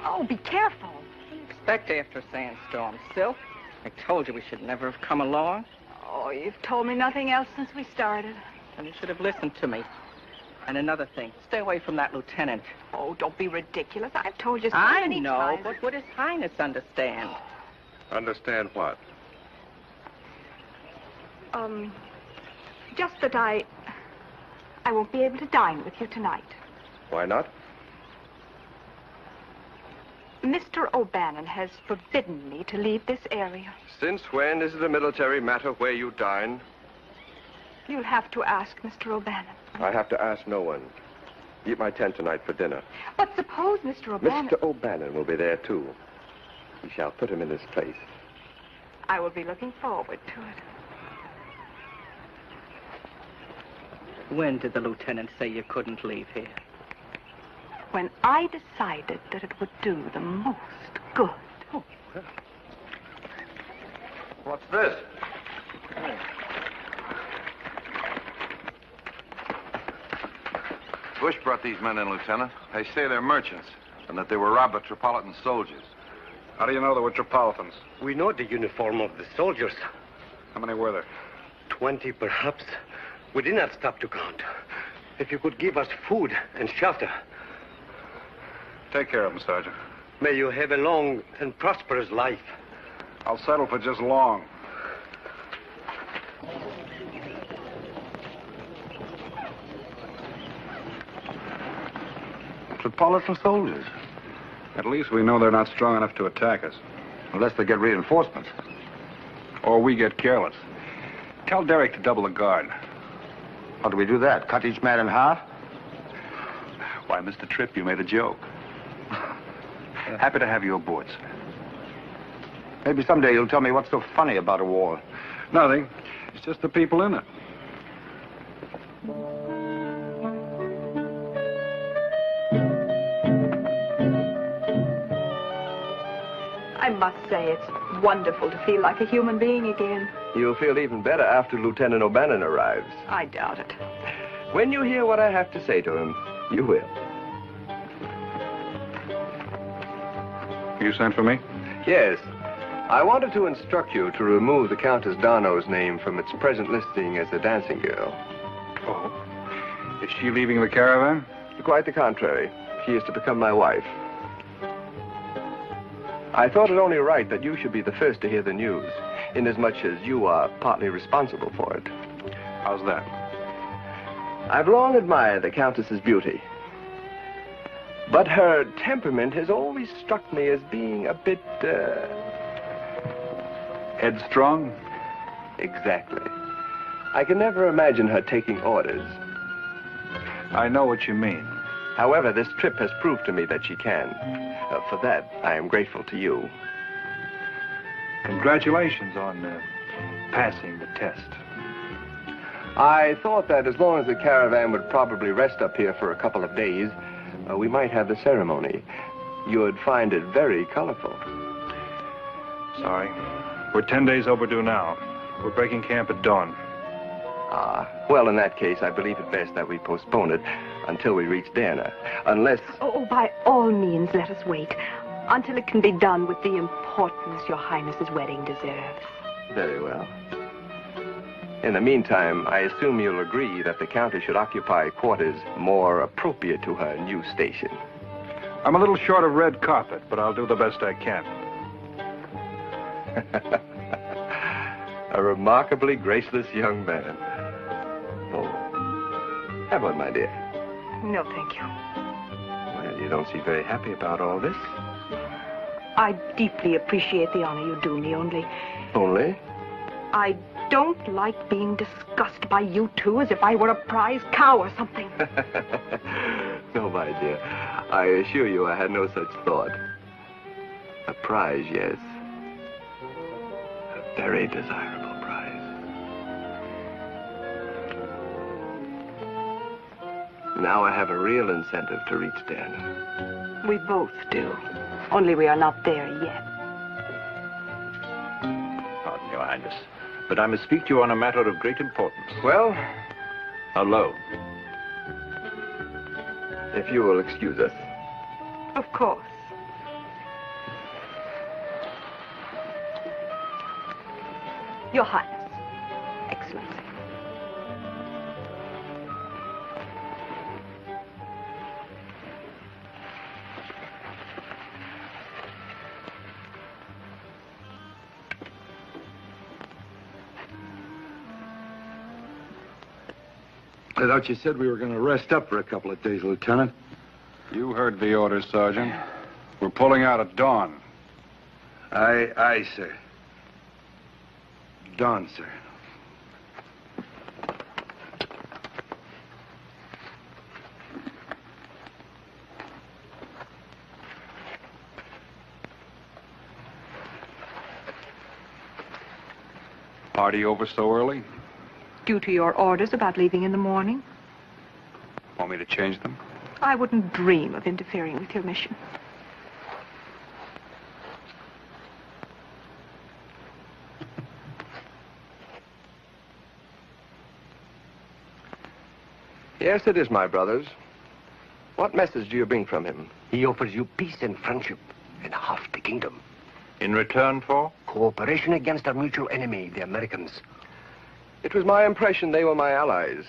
Oh, be careful. Expect after a sandstorm, Silk. I told you we should never have come along. Oh, you've told me nothing else since we started. And you should have listened to me. And another thing, stay away from that lieutenant. Oh, don't be ridiculous. I've told you so I many know, times. but would His Highness understand? Understand what? Just that I won't be able to dine with you tonight. Why not? Mr. O'Bannon has forbidden me to leave this area. Since when is it a military matter where you dine? You'll have to ask Mr. O'Bannon. I have to ask no one. Eat my tent tonight for dinner. But suppose Mr. O'Bannon... Mr. O'Bannon will be there, too. We shall put him in his place. I will be looking forward to it. When did the lieutenant say you couldn't leave here? When I decided that it would do the most good. Oh. What's this? Bush brought these men in, Lieutenant. They say they're merchants and that they were robbed by Tripolitan soldiers. How do you know they were Tripolitans? We know the uniform of the soldiers. How many were there? 20, perhaps. We did not stop to count. If you could give us food and shelter. Take care of them, Sergeant. May you have a long and prosperous life. I'll settle for just long. Tripolitan soldiers. At least we know they're not strong enough to attack us. Unless they get reinforcements. Or we get careless. Tell Derek to double the guard. How do we do that? Cut each man in half? Why, Mr. Tripp, you made a joke. Happy to have you aboard, sir. Maybe someday you'll tell me what's so funny about a war. Nothing. It's just the people in it. I must say it's wonderful to feel like a human being again. You'll feel even better after Lieutenant O'Bannon arrives. I doubt it. When you hear what I have to say to him, you will. You sent for me? Yes. I wanted to instruct you to remove the Countess Darno's name from its present listing as a dancing girl. Oh. Is she leaving the caravan? Quite the contrary. She is to become my wife. I thought it only right that you should be the first to hear the news. inasmuch as you are partly responsible for it. How's that? I've long admired the Countess's beauty. But her temperament has always struck me as being a bit, Headstrong? Exactly. I can never imagine her taking orders. I know what you mean. However, this trip has proved to me that she can. For that, I am grateful to you. Congratulations on passing the test. I thought that as long as the caravan would probably rest up here for a couple of days, we might have the ceremony. You would find it very colorful. Sorry. We're 10 days overdue now. We're breaking camp at dawn. Well, in that case, I believe it best that we postpone it until we reach Derna. Unless... Oh, by all means, let us wait until it can be done with the importance Your Highness's wedding deserves. Very well. In the meantime, I assume you'll agree that the Countess should occupy quarters more appropriate to her new station. I'm a little short of red carpet, but I'll do the best I can. A remarkably graceless young man. Oh. Have one, my dear. No, thank you. Well, you don't seem very happy about all this. I deeply appreciate the honor you do me, only... Only? I don't like being discussed by you two as if I were a prize cow or something. No, my dear. I assure you I had no such thought. A prize, yes. A very desirable prize. Now I have a real incentive to reach Derna. We both do. Only we are not there yet. Pardon, Your Highness, but I must speak to you on a matter of great importance. Well? Alone. If you will excuse us. Of course. Your Highness. Excellency. I thought you said we were going to rest up for a couple of days, Lieutenant. You heard the orders, Sergeant. We're pulling out at dawn. Aye, sir. Dawn, sir. Party over so early? Due to your orders about leaving in the morning, Want me to change them? I wouldn't dream of interfering with your mission. Yes, it is, my brothers. What message do you bring from him? He offers you peace and friendship and half the kingdom. In return for? Cooperation against our mutual enemy, the Americans. It was my impression they were my allies,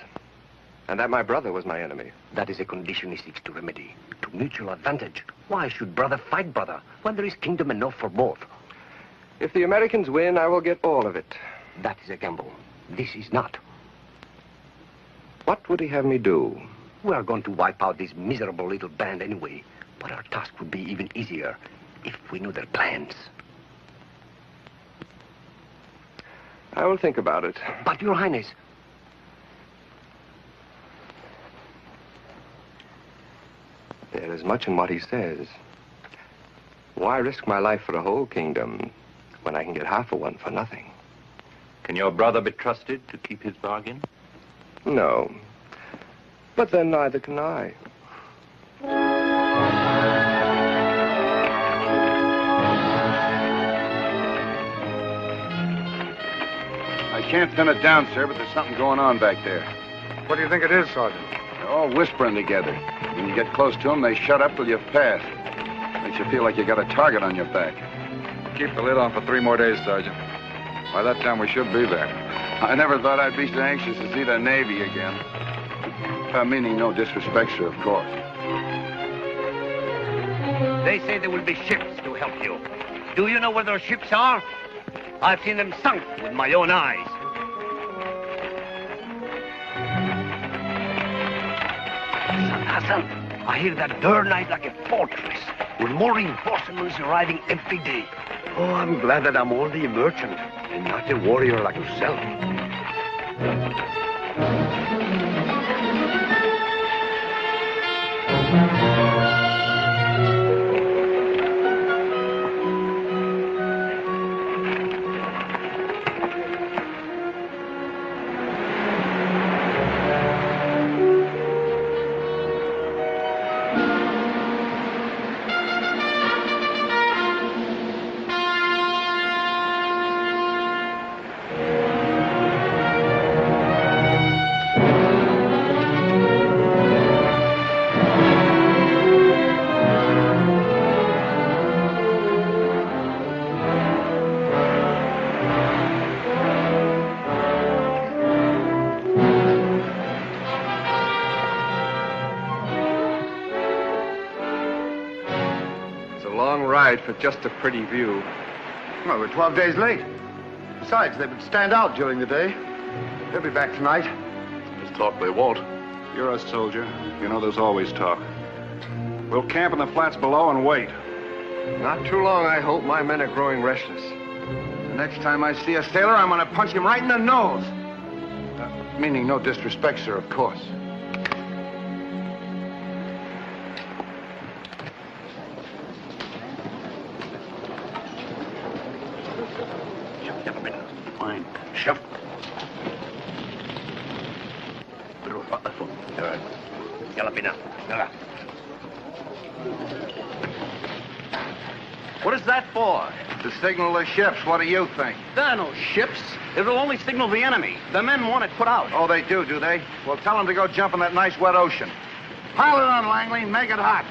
and that my brother was my enemy. That is a condition he seeks to remedy, to mutual advantage. Why should brother fight brother when there is kingdom enough for both? If the Americans win, I will get all of it. That is a gamble. This is not. What would he have me do? We are going to wipe out this miserable little band anyway, but our task would be even easier if we knew their plans. I will think about it. But, Your Highness... There is much in what he says. Why risk my life for a whole kingdom when I can get half of one for nothing? Can your brother be trusted to keep his bargain? No. But then neither can I. I can't pin it down, sir, but there's something going on back there. What do you think it is, Sergeant? They're all whispering together. When you get close to them, they shut up till you pass. Makes you feel like you got a target on your back. Keep the lid on for 3 more days, Sergeant. By that time, we should be there. I never thought I'd be so anxious to see the Navy again. Meaning no disrespect, sir, of course. They say there will be ships to help you. Do you know where those ships are? I've seen them sunk with my own eyes. Hassan, I hear that door night like a fortress, with more reinforcements arriving every day. Oh, I'm glad that I'm only a merchant and not a warrior like yourself. For just a pretty view. Well, we're 12 days late. Besides, they would stand out during the day. They'll be back tonight. Just talk they won't. You're a soldier. You know there's always talk. We'll camp in the flats below and wait. Not too long, I hope. My men are growing restless. The next time I see a sailor, I'm going to punch him right in the nose. Meaning no disrespect, sir, of course. Fine. Shove. What is that for? To signal the ships. What do you think? There are no ships. It'll only signal the enemy. The men want it put out. Oh, they do they? Well, tell them to go jump in that nice wet ocean. Pile it on, Langley, and make it hot.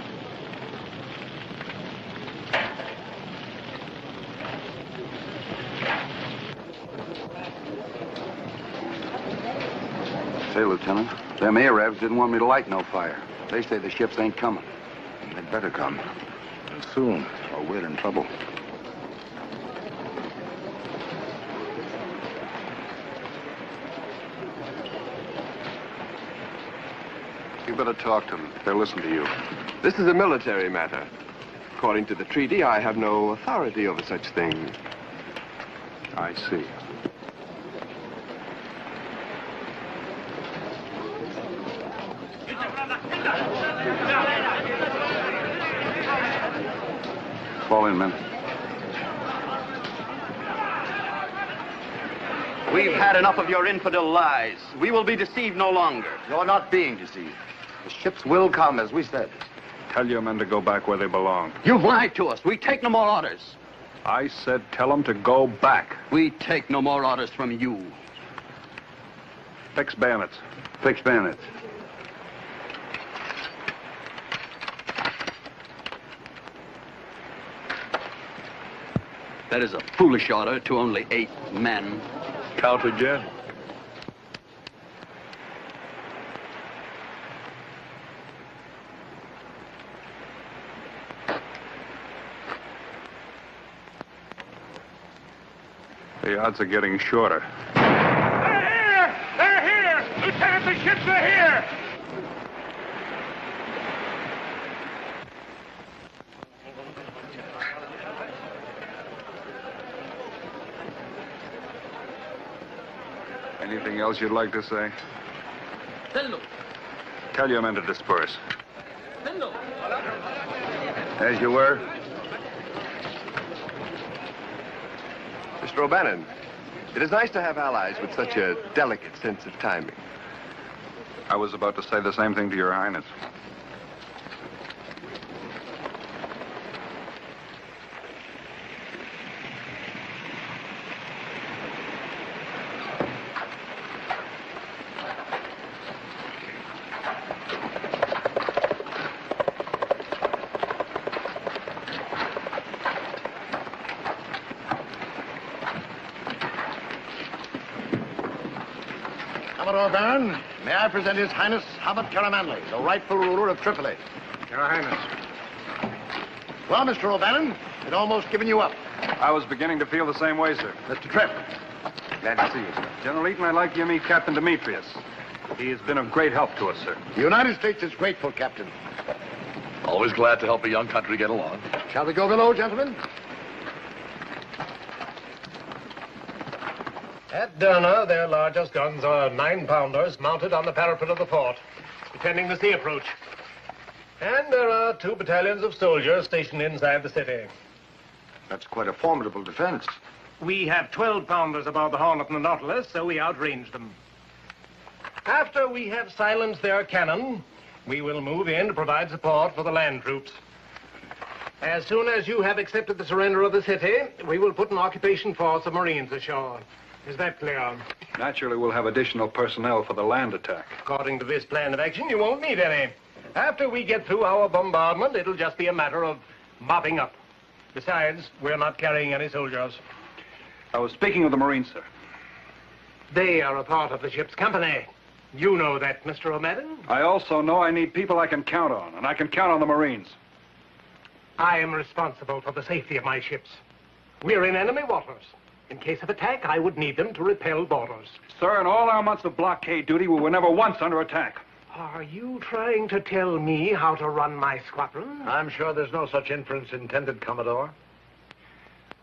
Say, Lieutenant, them Arabs didn't want me to light no fire. They say the ships ain't coming. They'd better come. And soon, or we're in trouble. You better talk to them. They'll listen to you. This is a military matter. According to the treaty, I have no authority over such things. I see. Fall in, men. We've had enough of your infidel lies. We will be deceived no longer. You're not being deceived. The ships will come, as we said. Tell your men to go back where they belong. You've lied to us. We take no more orders. I said tell them to go back. We take no more orders from you. Fix bayonets. Fix bayonets. That is a foolish order to only 8 men. Counted yet? The odds are getting shorter. They're here! They're here! Lieutenant, the ships are here! Anything else you'd like to say? Hello. Tell your men to disperse. Hello. As you were. Mr. O'Bannon, it is nice to have allies with such a delicate sense of timing. I was about to say the same thing to your Highness. O'Bannon, may I present His Highness Hamid Karamanli, the rightful ruler of Tripoli. Your Highness. Well, Mr. O'Bannon, I'd almost given you up. I was beginning to feel the same way, sir. Mr. Tripp. Glad to see you, sir. General Eaton, I'd like you to meet Captain Demetrius. He has been of great help to us, sir. The United States is grateful, Captain. Always glad to help a young country get along. Shall we go below, gentlemen? At Derna, their largest guns are 9-pounders mounted on the parapet of the fort, defending the sea approach. And there are 2 battalions of soldiers stationed inside the city. That's quite a formidable defense. We have 12-pounders aboard the Hornet and the Nautilus, so we outrange them. After we have silenced their cannon, we will move in to provide support for the land troops. As soon as you have accepted the surrender of the city, we will put an occupation force of Marines ashore. Is that clear? Naturally, we'll have additional personnel for the land attack. According to this plan of action, you won't need any. After we get through our bombardment, it'll just be a matter of mopping up. Besides, we're not carrying any soldiers. I was speaking of the Marines, sir. They are a part of the ship's company. You know that, Mr. O'Madden. I also know I need people I can count on, and I can count on the Marines. I am responsible for the safety of my ships. We're in enemy waters. In case of attack, I would need them to repel boarders. Sir, in all our months of blockade duty, we were never once under attack. Are you trying to tell me how to run my squadron? I'm sure there's no such inference intended, Commodore.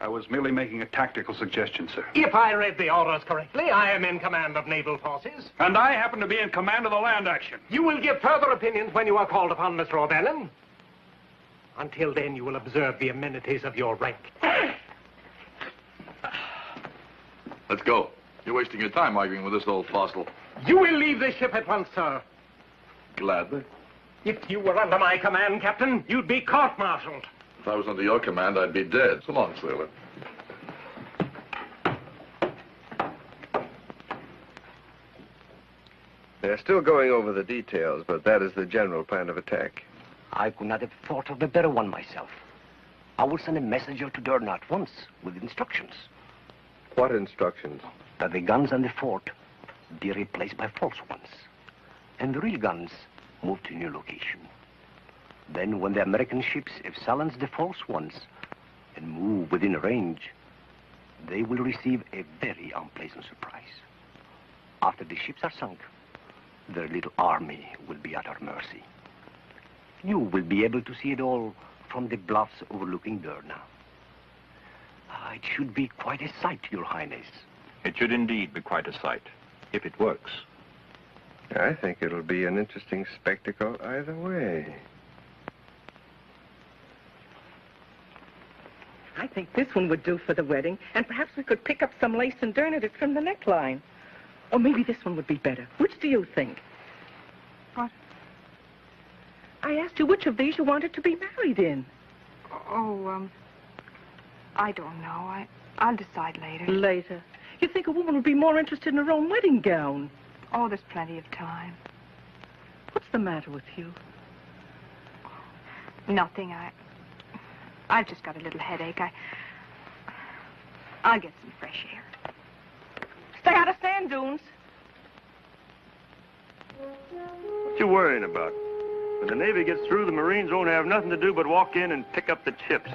I was merely making a tactical suggestion, sir. If I read the orders correctly, I am in command of naval forces. And I happen to be in command of the land action. You will give further opinions when you are called upon, Mr. O'Bannon. Until then, you will observe the amenities of your rank. Let's go. You're wasting your time arguing with this old fossil. You will leave this ship at once, sir. Gladly. If you were under my command, Captain, you'd be court-martialed. If I was under your command, I'd be dead. So long, sailor. They're still going over the details, but that is the general plan of attack. I could not have thought of a better one myself. I will send a messenger to Derna at once with instructions. What instructions? That the guns on the fort be replaced by false ones. And the real guns move to a new location. Then when the American ships have silenced the false ones and move within range, they will receive a very unpleasant surprise. After the ships are sunk, their little army will be at our mercy. You will be able to see it all from the bluffs overlooking Derna. It should be quite a sight, Your Highness. It should indeed be quite a sight, if it works. I think it'll be an interesting spectacle either way. I think this one would do for the wedding, and perhaps we could pick up some lace and Derna to trim the neckline. Or maybe this one would be better. Which do you think? What? I asked you which of these you wanted to be married in. Oh, I don't know. I'll decide later. Later? You think a woman would be more interested in her own wedding gown? Oh, there's plenty of time. What's the matter with you? Nothing. I've just got a little headache. I'll get some fresh air. Stay out of sand dunes. What you worrying about? When the Navy gets through, the Marines won't have nothing to do but walk in and pick up the chips.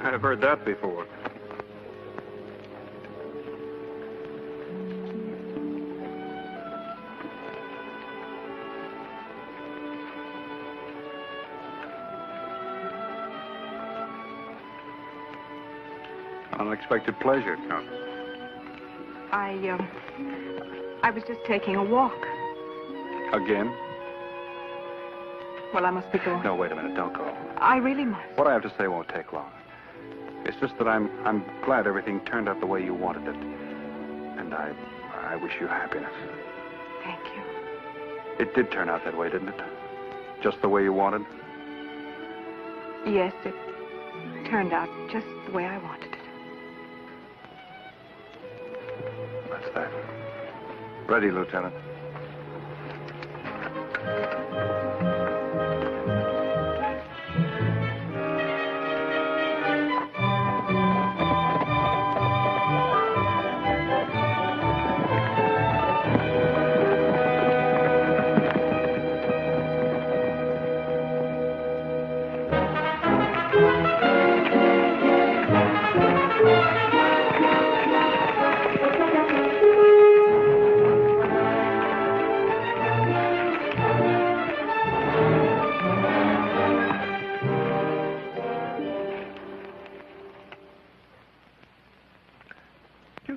I've heard that before. Unexpected pleasure, Count. I was just taking a walk. Again? Well, I must be going. No, wait a minute. Don't go. I really must. What I have to say won't take long. It's just that I'm glad everything turned out the way you wanted it. And I wish you happiness. Thank you. It did turn out that way, didn't it? Just the way you wanted? Yes, it turned out just the way I wanted it. That's that. Ready, Lieutenant.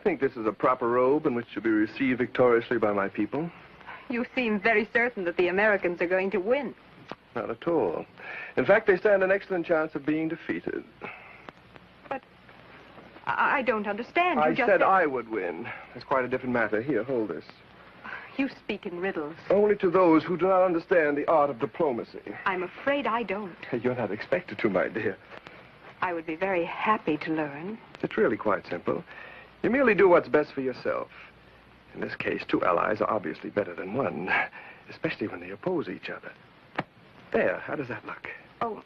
think this is a proper robe in which to be received victoriously by my people? You seem very certain that the Americans are going to win. Not at all. In fact, they stand an excellent chance of being defeated. But I don't understand. I said I would win. That's quite a different matter. Here, hold this. You speak in riddles. Only to those who do not understand the art of diplomacy. I'm afraid I don't. You're not expected to, my dear. I would be very happy to learn. It's really quite simple. You merely do what's best for yourself. In this case, two allies are obviously better than one, especially when they oppose each other. There, how does that look? Oh,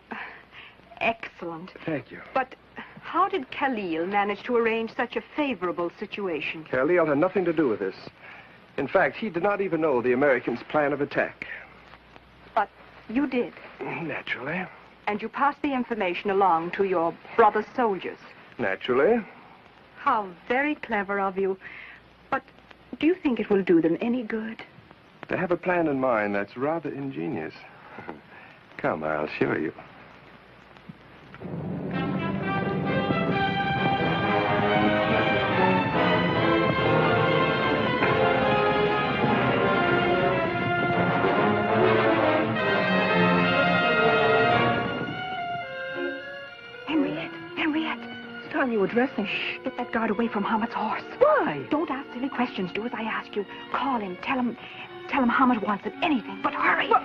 excellent. Thank you. But how did Khalil manage to arrange such a favorable situation? Khalil had nothing to do with this. In fact, he did not even know the Americans' plan of attack. But you did. Naturally. And you passed the information along to your brother soldiers. Naturally. How very clever of you. But do you think it will do them any good? They have a plan in mind that's rather ingenious. Come, I'll show you. Henriette, it's time you were dressing. Shh, get that guard away from Hammond's horse. Why? Don't ask silly questions. Do as I ask you. Call him. Tell him Hammond wants it. Anything, but hurry. What?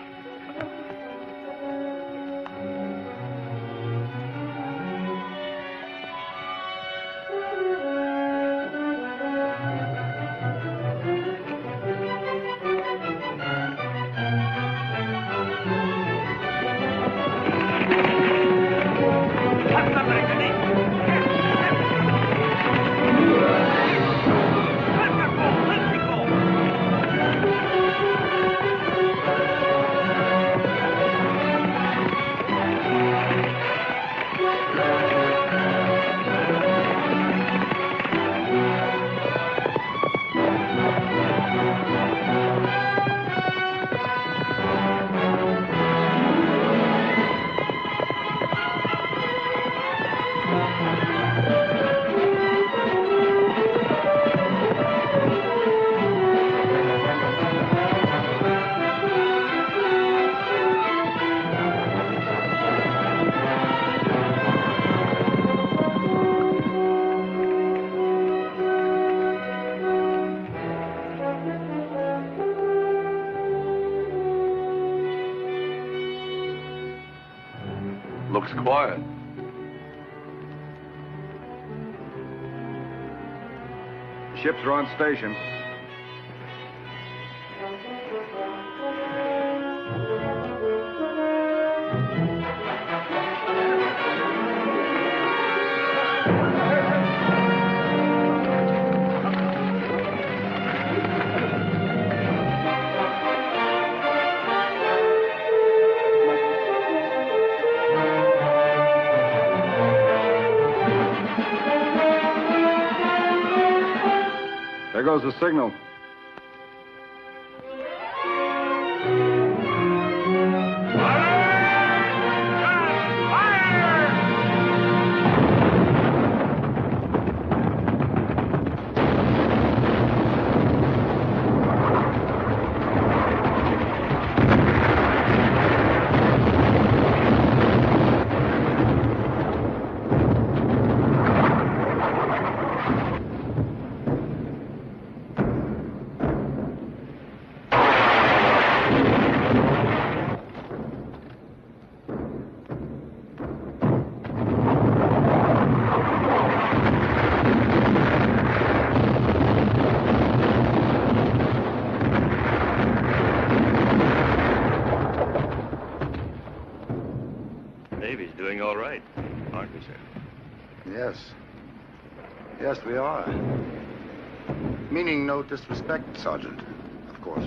Looks quiet. Ships are on station. There goes the signal. Navy's doing all right, aren't we, sir? Yes. Yes, we are. Meaning no disrespect, Sergeant, of course.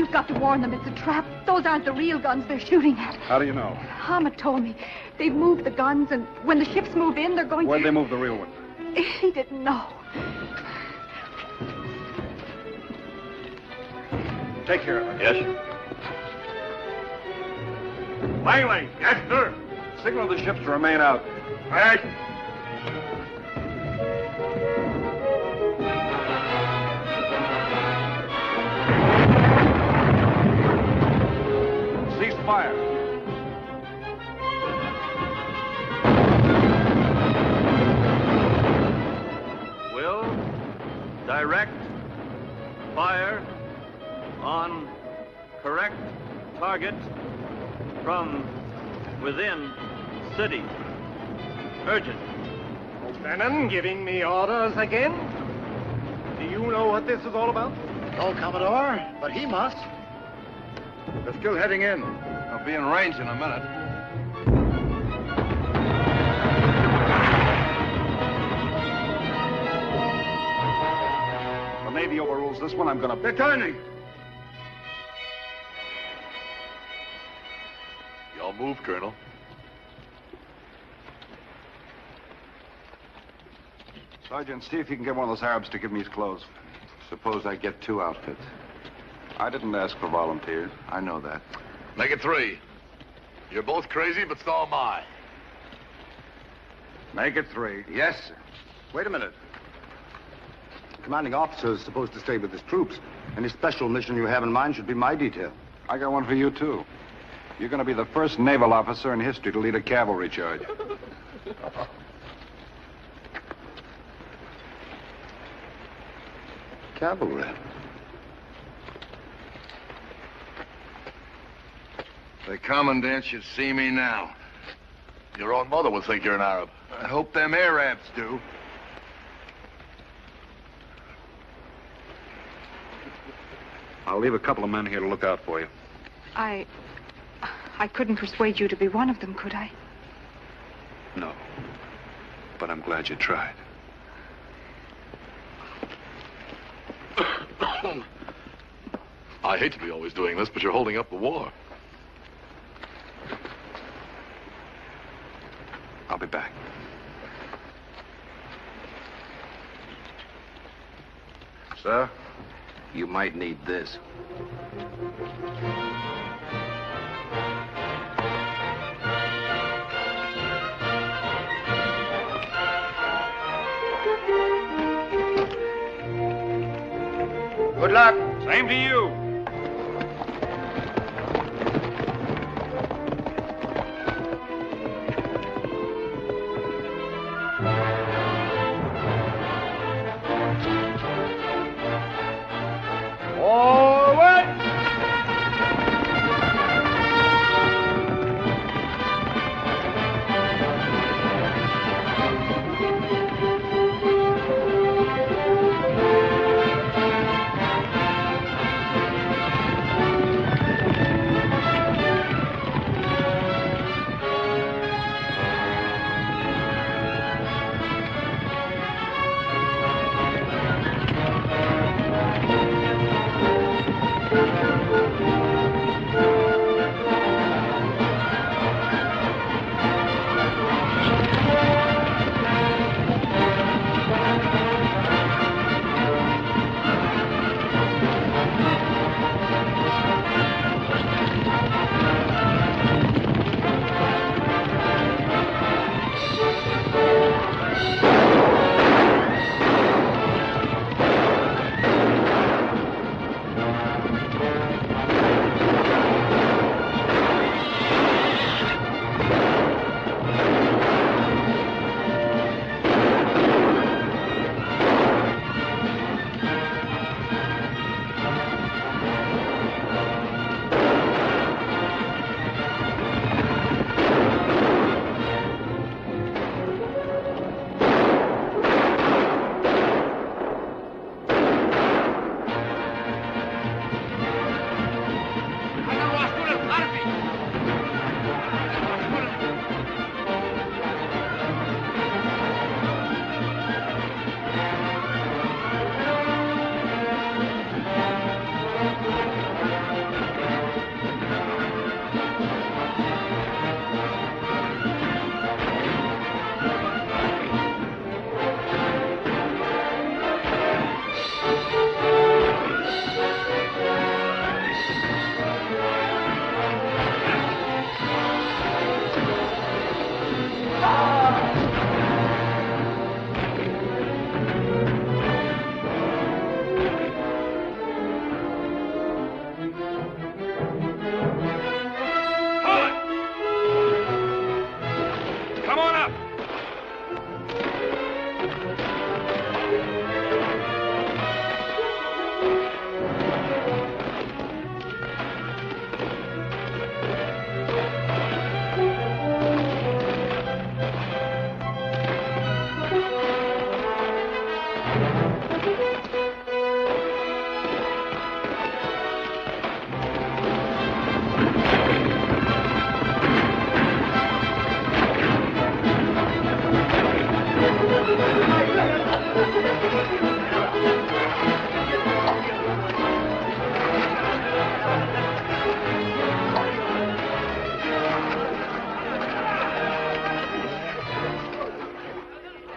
You've got to warn them it's a trap. Those aren't the real guns they're shooting at. How do you know? Hamid told me. They've moved the guns, and when the ships move in, they're going Where'd to... they move the real one? He didn't know. Take care of it. Yes. Langley! Yes, sir. Signal the ships to remain out. All right. Cease fire. Will direct fire on correct target from within city. Urgent. Lieutenant, giving me orders again? Do you know what this is all about? No, Commodore, but he must. They're still heading in. They'll be in range in a minute. The Navy overrules this one. I'm gonna... They're turning. Y'all move, Colonel. Sergeant, see if you can get one of those Arabs to give me his clothes. Suppose I get 2 outfits. I didn't ask for volunteers. I know that. Make it 3. You're both crazy, but so am I. Make it 3. Yes, sir. Wait a minute. The commanding officer is supposed to stay with his troops. Any special mission you have in mind should be my detail. I got one for you, too. You're going to be the first naval officer in history to lead a cavalry charge. Cavalry. The commandant should see me now. Your own mother would think you're an Arab. I hope them Arabs do. I'll leave a couple of men here to look out for you. I couldn't persuade you to be one of them, could I? No. But I'm glad you tried. I hate to be always doing this, but you're holding up the war. I'll be back. Sir, you might need this. Good luck. Same to you.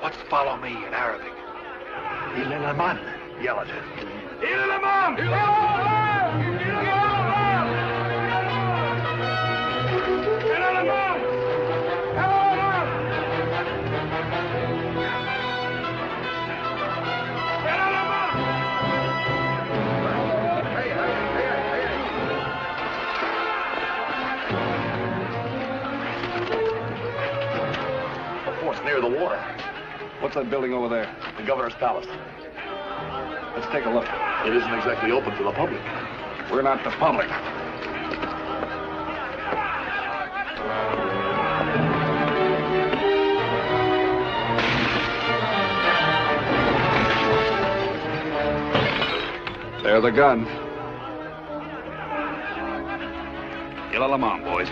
What's follow me in Arabic? Il est la man. Yell it. Il est le man! Il est le man! Il est le man! Il est le man! A fort's near the water. What's that building over there? The governor's palace. Let's take a look. It isn't exactly open to the public. We're not the public. There are the guns. Yellow them on, boys.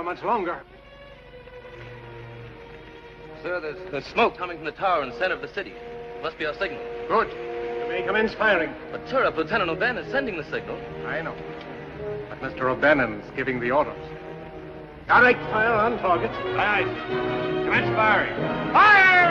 Much longer. Sir, there's smoke coming from the tower in the center of the city. Must be our signal. Good. You may commence firing. But, sir, if Lieutenant O'Bannon is sending the signal. I know. But Mr. O'Bannon's giving the orders. Direct fire on target. Aye, aye. Commence firing. Fire!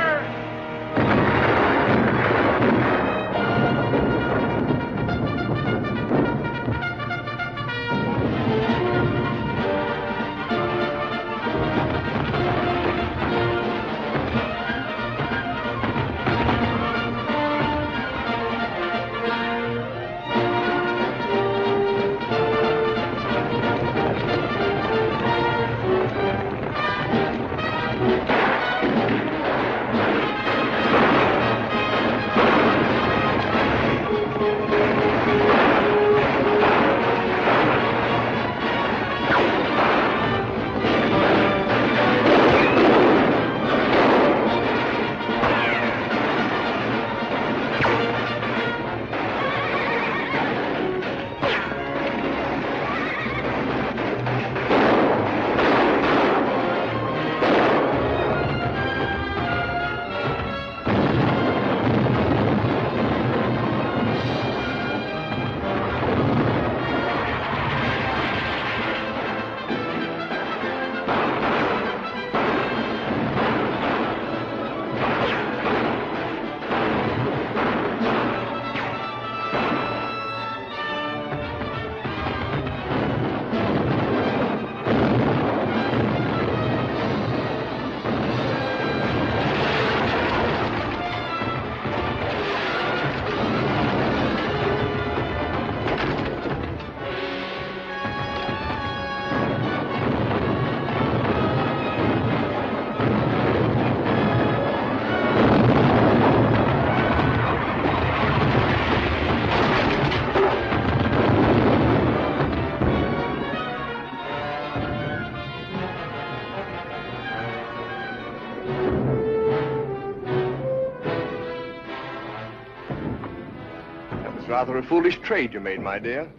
It's rather a foolish trade you made, my dear.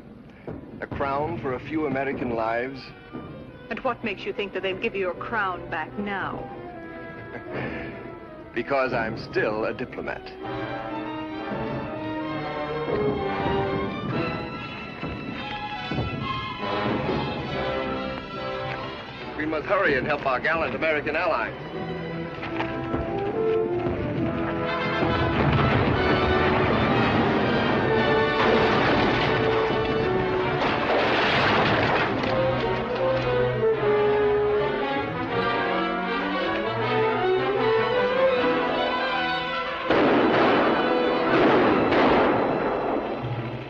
A crown for a few American lives. And what makes you think that they'll give you your crown back now? Because I'm still a diplomat. We must hurry and help our gallant American allies.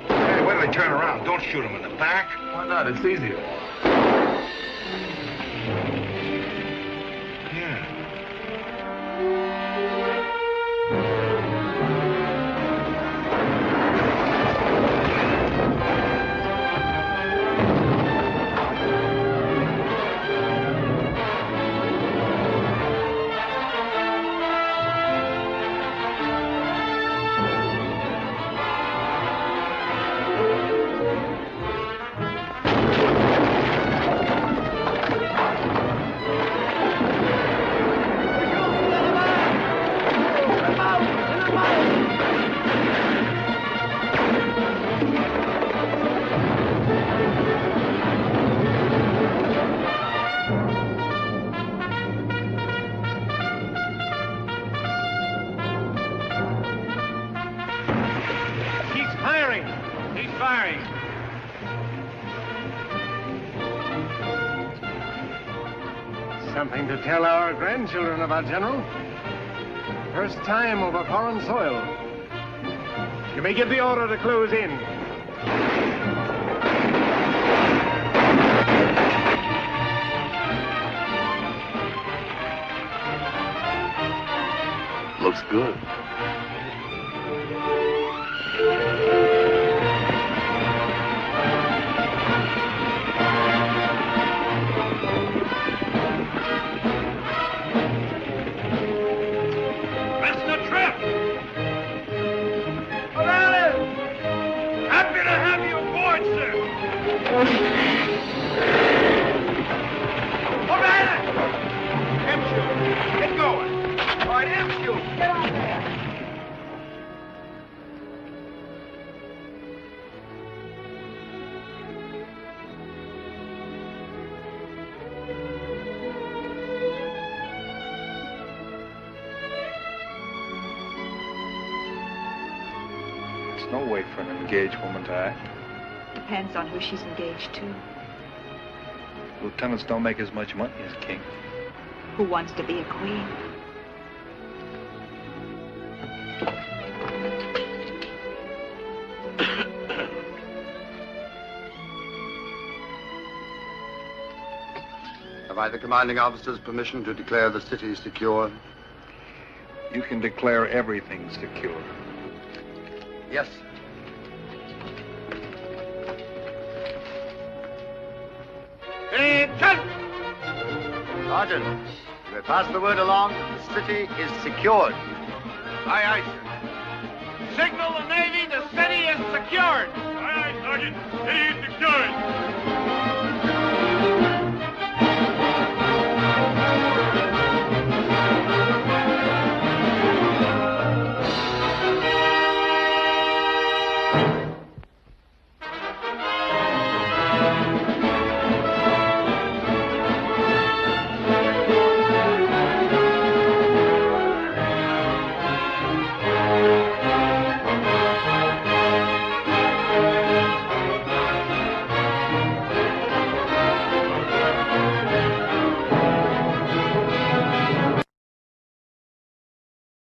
Hey, wait till they turn around. Don't shoot them in the back. Why not? It's easier. He's firing. He's firing. Something to tell our grandchildren about, General. First time over foreign soil. You may give the order to close in. Looks good. That's the trip! Morales! Happy to have you aboard, sir! Morales! M-Shoot, get going! All right, M-Shoot, get on there! There's no way for an engaged woman to act. Depends on who she's engaged to. Lieutenants don't make as much money as king. Who wants to be a queen? Have I the commanding officer's permission to declare the city secure? You can declare everything secure. Yes. Attention! Sergeant, you may pass the word along. The city is secured. Aye, aye, sir. Signal the Navy, the city is secured. Aye, aye, Sergeant. City is secured.